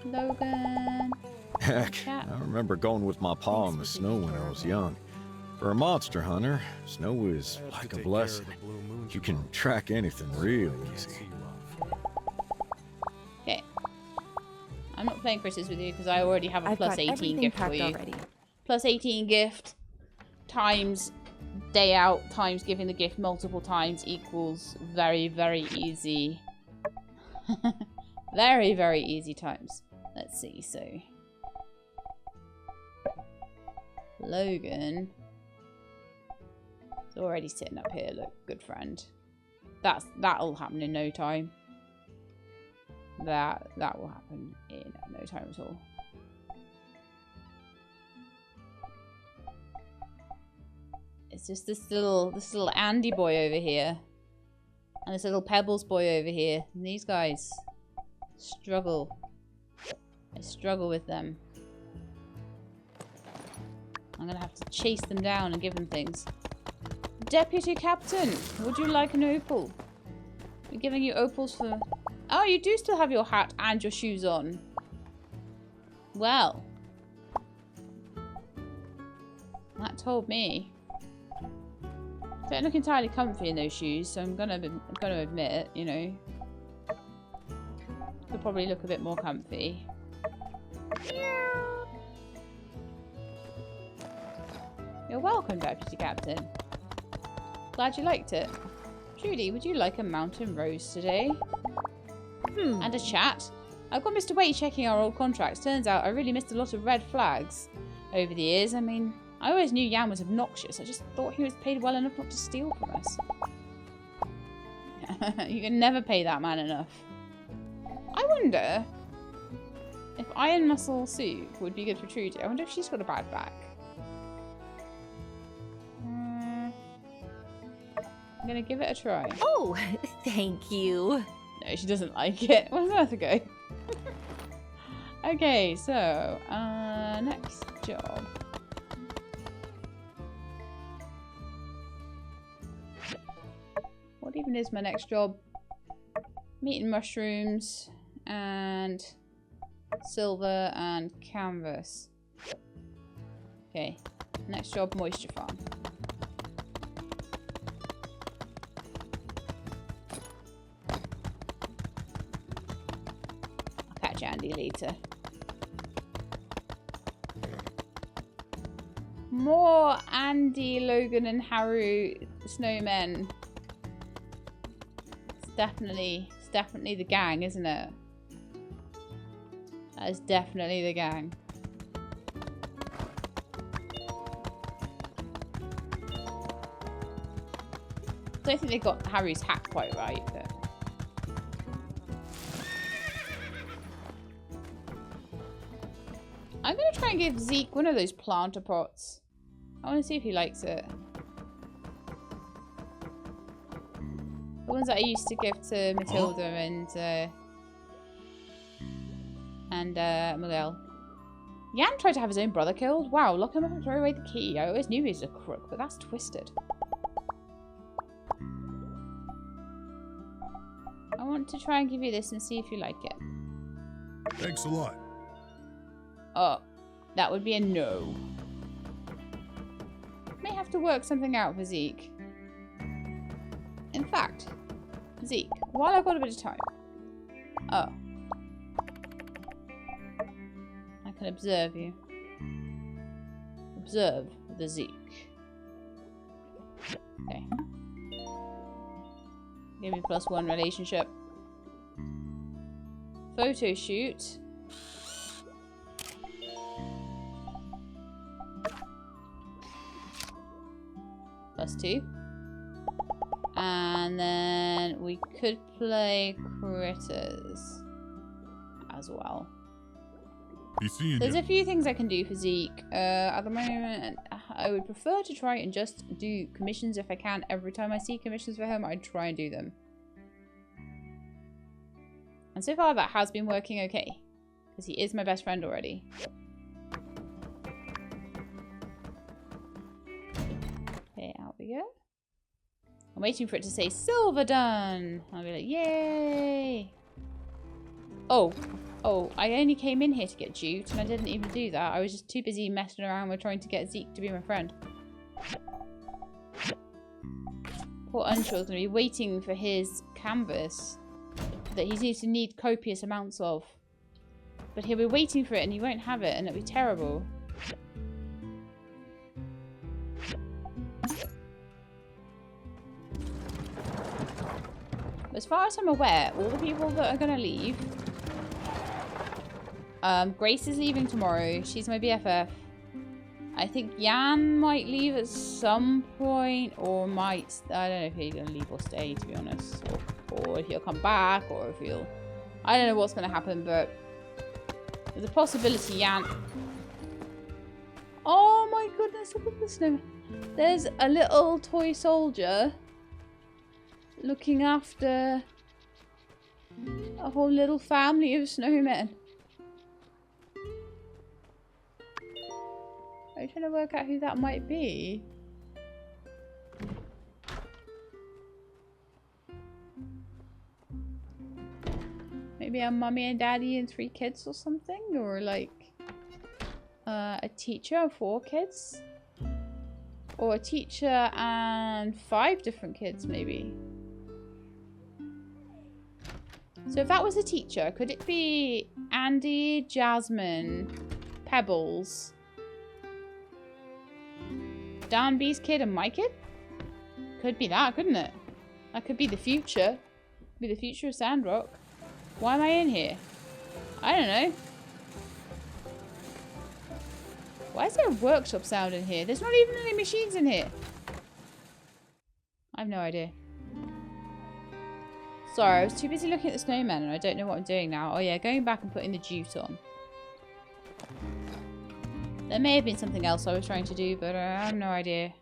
Logan. Heck, Cat. I remember going with my pa in the snow when I was young. For a monster hunter, snow is Had to like a take care of blessing. the Blue Moon You can tomorrow. track anything real Can't easy. see you off. Okay. I'm not playing Chris's with you because I already have a I've plus got 18 everything gift for packed you. already. Plus 18 gift times day out times giving the gift multiple times equals very, very easy. Very, very easy times. Let's see, so. Logan is already sitting up here, look, good friend. That'll happen in no time. That will happen in no time at all. It's just this little Andy boy over here. And this little Pebbles boy over here. And these guys struggle. I struggle with them. I'm gonna have to chase them down and give them things. Deputy Captain, would you like an opal? We're giving you opals for... Oh, you do still have your hat and your shoes on. Well. That told me. Don't look entirely comfy in those shoes, so I'm gonna admit, you know. Could probably look a bit more comfy. You're welcome, Deputy Captain. Glad you liked it. Judy, would you like a mountain rose today? And a chat? I've got Mr. Waite checking our old contracts. Turns out I really missed a lot of red flags over the years. I mean, I always knew Jan was obnoxious. I just thought he was paid well enough not to steal from us. You can never pay that man enough. I wonder if Iron Muscle Soup would be good for Trudy. I wonder if she's got a bad back. I'm gonna give it a try. Oh, thank you. No, she doesn't like it. Where's that to go? Okay, so next job. What even is my next job? Meat and mushrooms and silver and canvas. Okay, next job, moisture farm. I'll catch Andy later. More Andy, Logan and Haru snowmen. It's definitely the gang, isn't it? That is definitely the gang. Don't think they got Harry's hat quite right, but... I'm gonna try and give Zeke one of those planter pots. I want to see if he likes it. The ones that I used to give to Matilda and Miguel. Jan tried to have his own brother killed. Wow, lock him up and throw away the key. I always knew he was a crook, but that's twisted. I want to try and give you this and see if you like it. Thanks a lot. Oh, that would be a no. May have to work something out for Zeke. In fact, Zeke, while I've got a bit of time. Oh. I can observe you. Observe the Zeke. Okay. Give me +1 relationship. Photo shoot. +2. And then we could play critters as well. There's a few things I can do for Zeke. At the moment, I would prefer to try and just do commissions if I can. Every time I see commissions for him, I'd try and do them. And so far that has been working okay. Because he is my best friend already. Okay, out we go. I'm waiting for it to say silver done. I'll be like, yay. Oh, I only came in here to get jute and I didn't even do that. I was just too busy messing around with trying to get Zeke to be my friend. Poor Unshaw's going to be waiting for his canvas that he seems to need copious amounts of. But he'll be waiting for it and he won't have it and it'll be terrible. As far as I'm aware, all the people that are going to leave... Grace is leaving tomorrow. She's my BFF. I think Jan might leave at some point, or might... I don't know if he's going to leave or stay, to be honest. Or if he'll come back, or if he'll... I don't know what's going to happen, but... There's a possibility Jan... Oh my goodness, look at the snowman. There's a little toy soldier looking after a whole little family of snowmen. Are you trying to work out who that might be? Maybe a mummy and daddy and 3 kids or something? Or like a teacher and 4 kids? Or a teacher and 5 different kids maybe? So if that was a teacher, could it be Andy, Jasmine, Pebbles, Dan B's kid and my kid? Could be that, couldn't it? That could be the future. Be the future of Sandrock. Why am I in here? I don't know. Why is there a workshop sound in here? There's not even any machines in here. I have no idea. Sorry, I was too busy looking at the snowman and I don't know what I'm doing now. Oh yeah, going back and putting the jute on. There may have been something else I was trying to do, but I have no idea.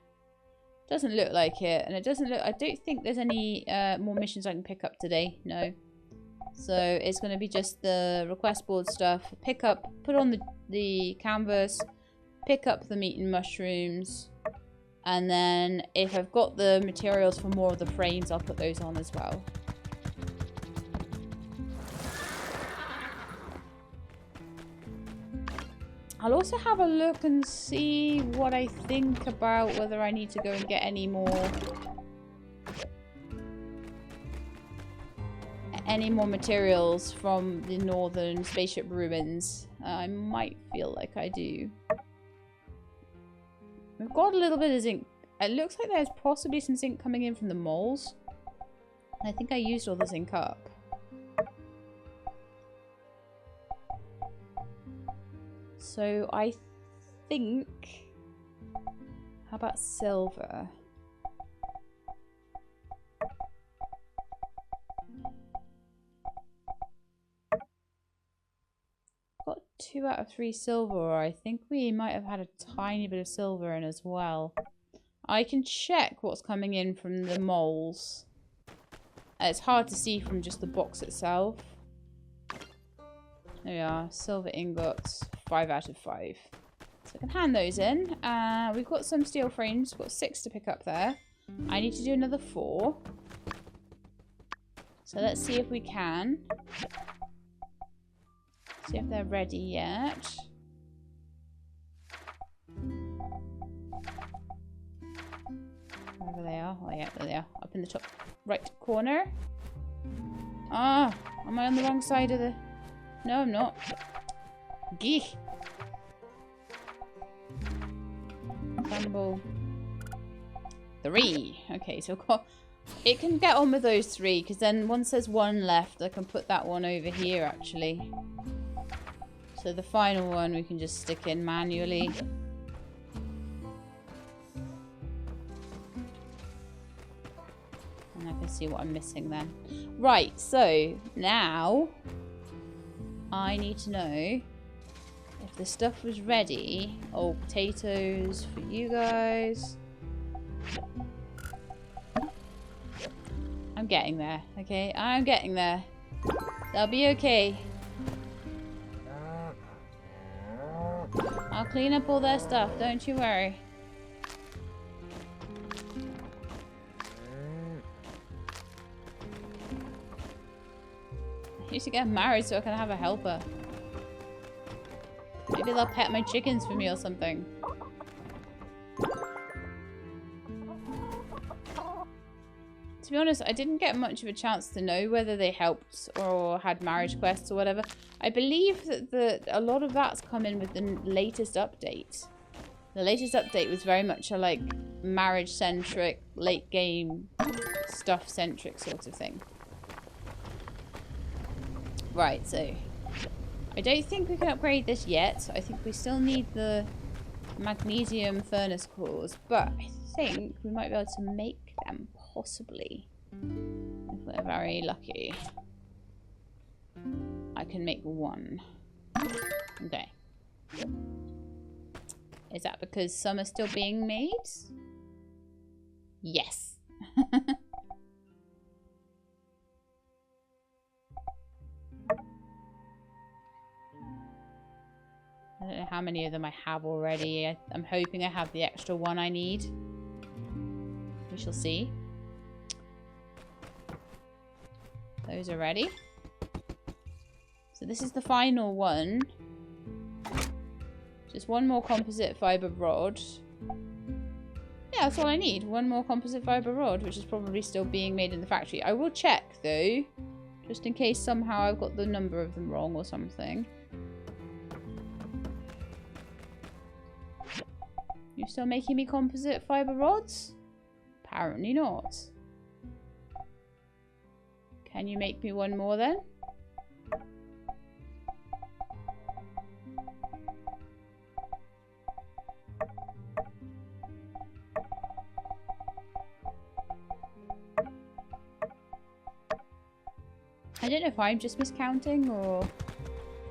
Doesn't look like it, and it doesn't look... I don't think there's any more missions I can pick up today. No. So it's going to be just the request board stuff. Pick up, put on the canvas, pick up the meat and mushrooms, and then if I've got the materials for more of the frames, I'll put those on as well. I'll also have a look and see what I think about whether I need to go and get any more materials from the northern spaceship ruins. I might feel like I do. We've got a little bit of zinc. It looks like there's possibly some zinc coming in from the moles. I think I used all the zinc up. So I think... How about silver? Got 2 out of 3 silver, or I think we might have had a tiny bit of silver in as well. I can check what's coming in from the moles. It's hard to see from just the box itself. There we are, silver ingots, 5 out of 5. So I can hand those in. We've got some steel frames, we've got 6 to pick up there. I need to do another 4. So let's see if we can. See if they're ready yet. Wherever they are. Oh yeah, there they are. Up in the top right corner. Ah, am I on the wrong side of the... No, I'm not. Gee. Cannonball. 3. Okay, so it can get on with those 3, because then once there's 1 left, I can put that one over here, actually. So the final one we can just stick in manually. And I can see what I'm missing then. Right, so now... I need to know if the stuff was ready. Oh, potatoes for you guys. I'm getting there, okay? I'm getting there. They'll be okay. I'll clean up all their stuff, don't you worry. I used to get married so I can have a helper. Maybe they'll pet my chickens for me or something. To be honest, I didn't get much of a chance to know whether they helped or had marriage quests or whatever. I believe that a lot of that's come in with the latest update. The latest update was very much a like marriage-centric, late game stuff-centric sort of thing. Right, so I don't think we can upgrade this yet. I think we still need the magnesium furnace cores, but I think we might be able to make them possibly. If we're very lucky. I can make 1. Okay. Is that because some are still being made? Yes. I don't know how many of them I have already. I'm hoping I have the extra one I need. We shall see. Those are ready. So this is the final one. Just one more composite fibre rod. Yeah, that's all I need. One more composite fibre rod, which is probably still being made in the factory. I will check, though. Just in case somehow I've got the number of them wrong or something. You still making me composite fibre rods? Apparently not. Can you make me one more then? I don't know if I'm just miscounting or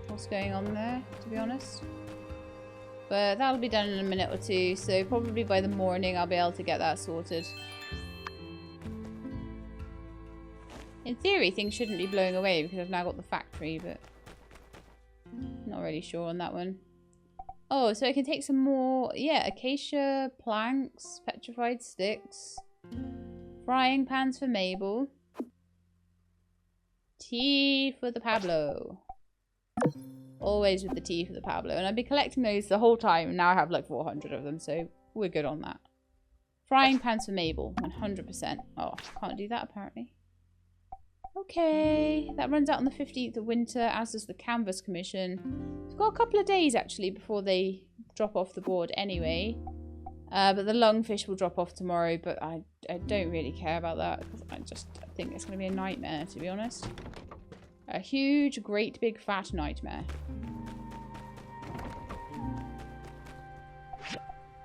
what's going on there, to be honest. But that'll be done in a minute or two, so probably by the morning I'll be able to get that sorted. In theory, things shouldn't be blowing away because I've now got the factory, but not really sure on that one. Oh, so I can take some more, yeah, acacia planks, petrified sticks, frying pans for Mabel, tea for the Pablo. Always with the tea for the Pablo. And I've been collecting those the whole time. And now I have like 400 of them. So we're good on that. Frying pans for Mabel. 100%. Oh, can't do that apparently. Okay. That runs out on the 15th of winter. As does the canvas commission. We've got a couple of days actually before they drop off the board anyway. But the lungfish will drop off tomorrow. But I don't really care about that. Because I think it's going to be a nightmare, to be honest. A huge, great, big, fat nightmare.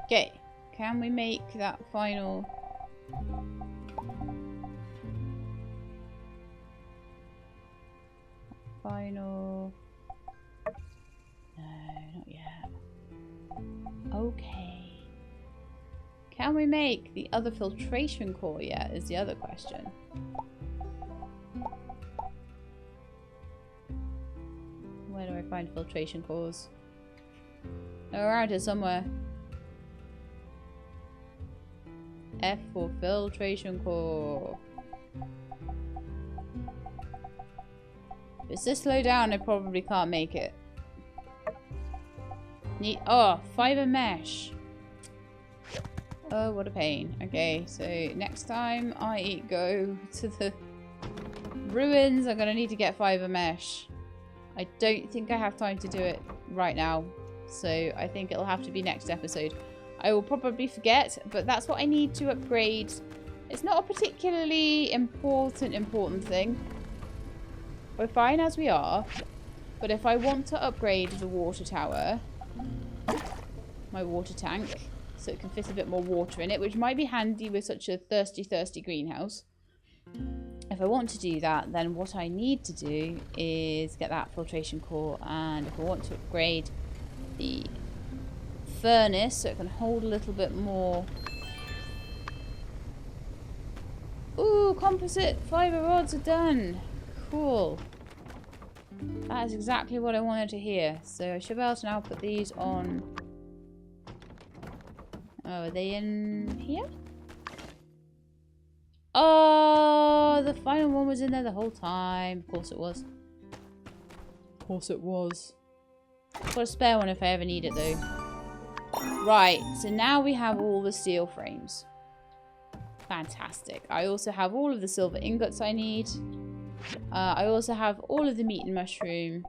Okay. Can we make that final... No, not yet. Okay. Can we make the other filtration core yet, is the other question. Where do I find filtration cores? They're around here somewhere. F for filtration core. If it's this low down, I probably can't make it. Fiber mesh. Oh, what a pain. Okay, so next time I go to the ruins, I'm gonna need to get fiber mesh. I don't think I have time to do it right now, so I think it'll have to be next episode. I will probably forget, but that's what I need to upgrade. It's not a particularly important thing. We're fine as we are, but if I want to upgrade the water tower, my water tank, so it can fit a bit more water in it, which might be handy with such a thirsty greenhouse. If I want to do that, then what I need to do is get that filtration core, and if I want to upgrade the furnace so it can hold a little bit more. Ooh, composite fiber rods are done. Cool. That is exactly what I wanted to hear. So I should be able to now put these on. Oh, are they in here? Oh, the final one was in there the whole time. Of course it was. Of course it was. Got a spare one if I ever need it though. Right, so now we have all the steel frames. Fantastic. I also have all of the silver ingots I need. I also have all of the meat and mushroom.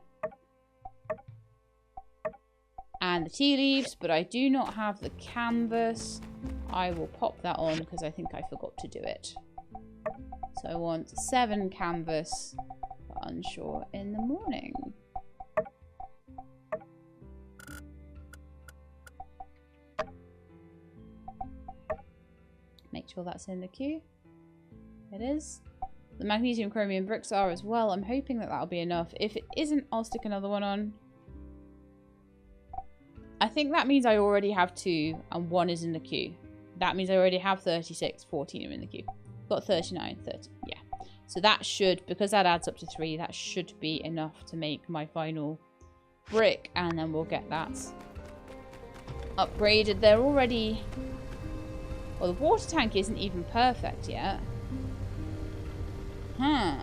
And the tea leaves, but I do not have the canvas. I will pop that on because I think I forgot to do it. So I want 7 canvas for unsure in the morning. Make sure that's in the queue. It is. The magnesium chromium bricks are as well. I'm hoping that that'll be enough. If it isn't, I'll stick another one on. I think that means I already have 2 and 1 is in the queue. That means I already have 36, 14 are in the queue. Got 39, 30, yeah. So that should, because that adds up to 3, that should be enough to make my final brick. And then we'll get that upgraded. They're already... Well, the water tank isn't even perfect yet. Huh.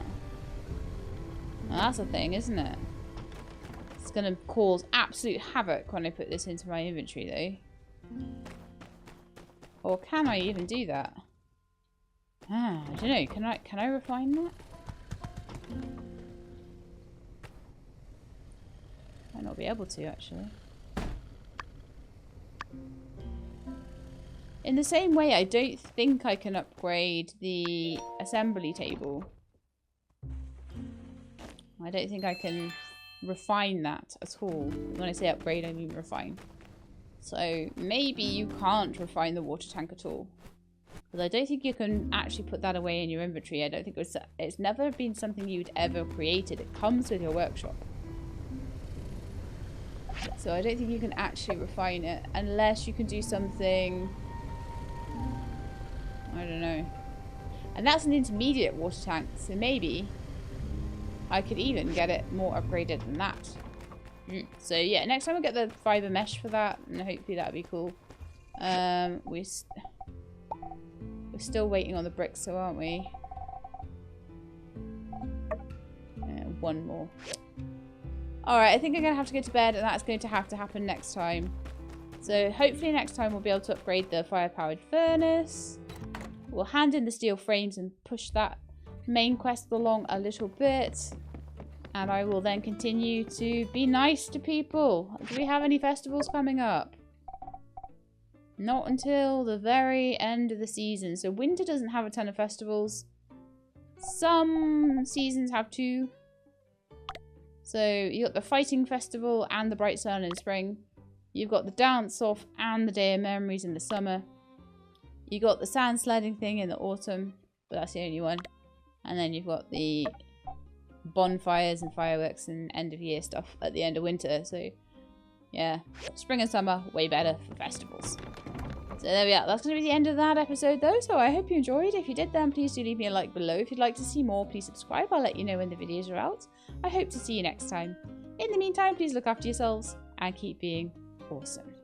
Well, that's a thing, isn't it? It's going to cause absolute havoc when I put this into my inventory, though. Or can I even do that? I don't know. Can I refine that? Might not be able to, actually. In the same way, I don't think I can upgrade the assembly table. I don't think I can refine that at all. When I say upgrade, I mean refine. So maybe you can't refine the water tank at all. Because I don't think you can actually put that away in your inventory. I don't think it's never been something you'd ever created. It comes with your workshop. So I don't think you can actually refine it unless you can do something... I don't know. And that's an intermediate water tank, so maybe I could even get it more upgraded than that. So yeah, next time we'll get the fiber mesh for that, and hopefully that'll be cool. We're still waiting on the bricks, so aren't we? One more. Alright, I think I'm going to have to go to bed, and that's going to have to happen next time. So hopefully next time we'll be able to upgrade the fire-powered furnace. We'll hand in the steel frames and push that main quest along a little bit. And I will then continue to be nice to people. Do we have any festivals coming up? Not until the very end of the season. So winter doesn't have a ton of festivals. Some seasons have 2. So you got the fighting festival and the bright sun in spring. You've got the dance off and the day of memories in the summer. You got the sand sledding thing in the autumn, but that's the only one. And then you've got the bonfires and fireworks and end of year stuff at the end of winter. So yeah, spring and summer, way better for festivals. So there we are. That's going to be the end of that episode though. So I hope you enjoyed. If you did, then please do leave me a like below. If you'd like to see more, please subscribe. I'll let you know when the videos are out. I hope to see you next time. In the meantime, please look after yourselves and keep being awesome.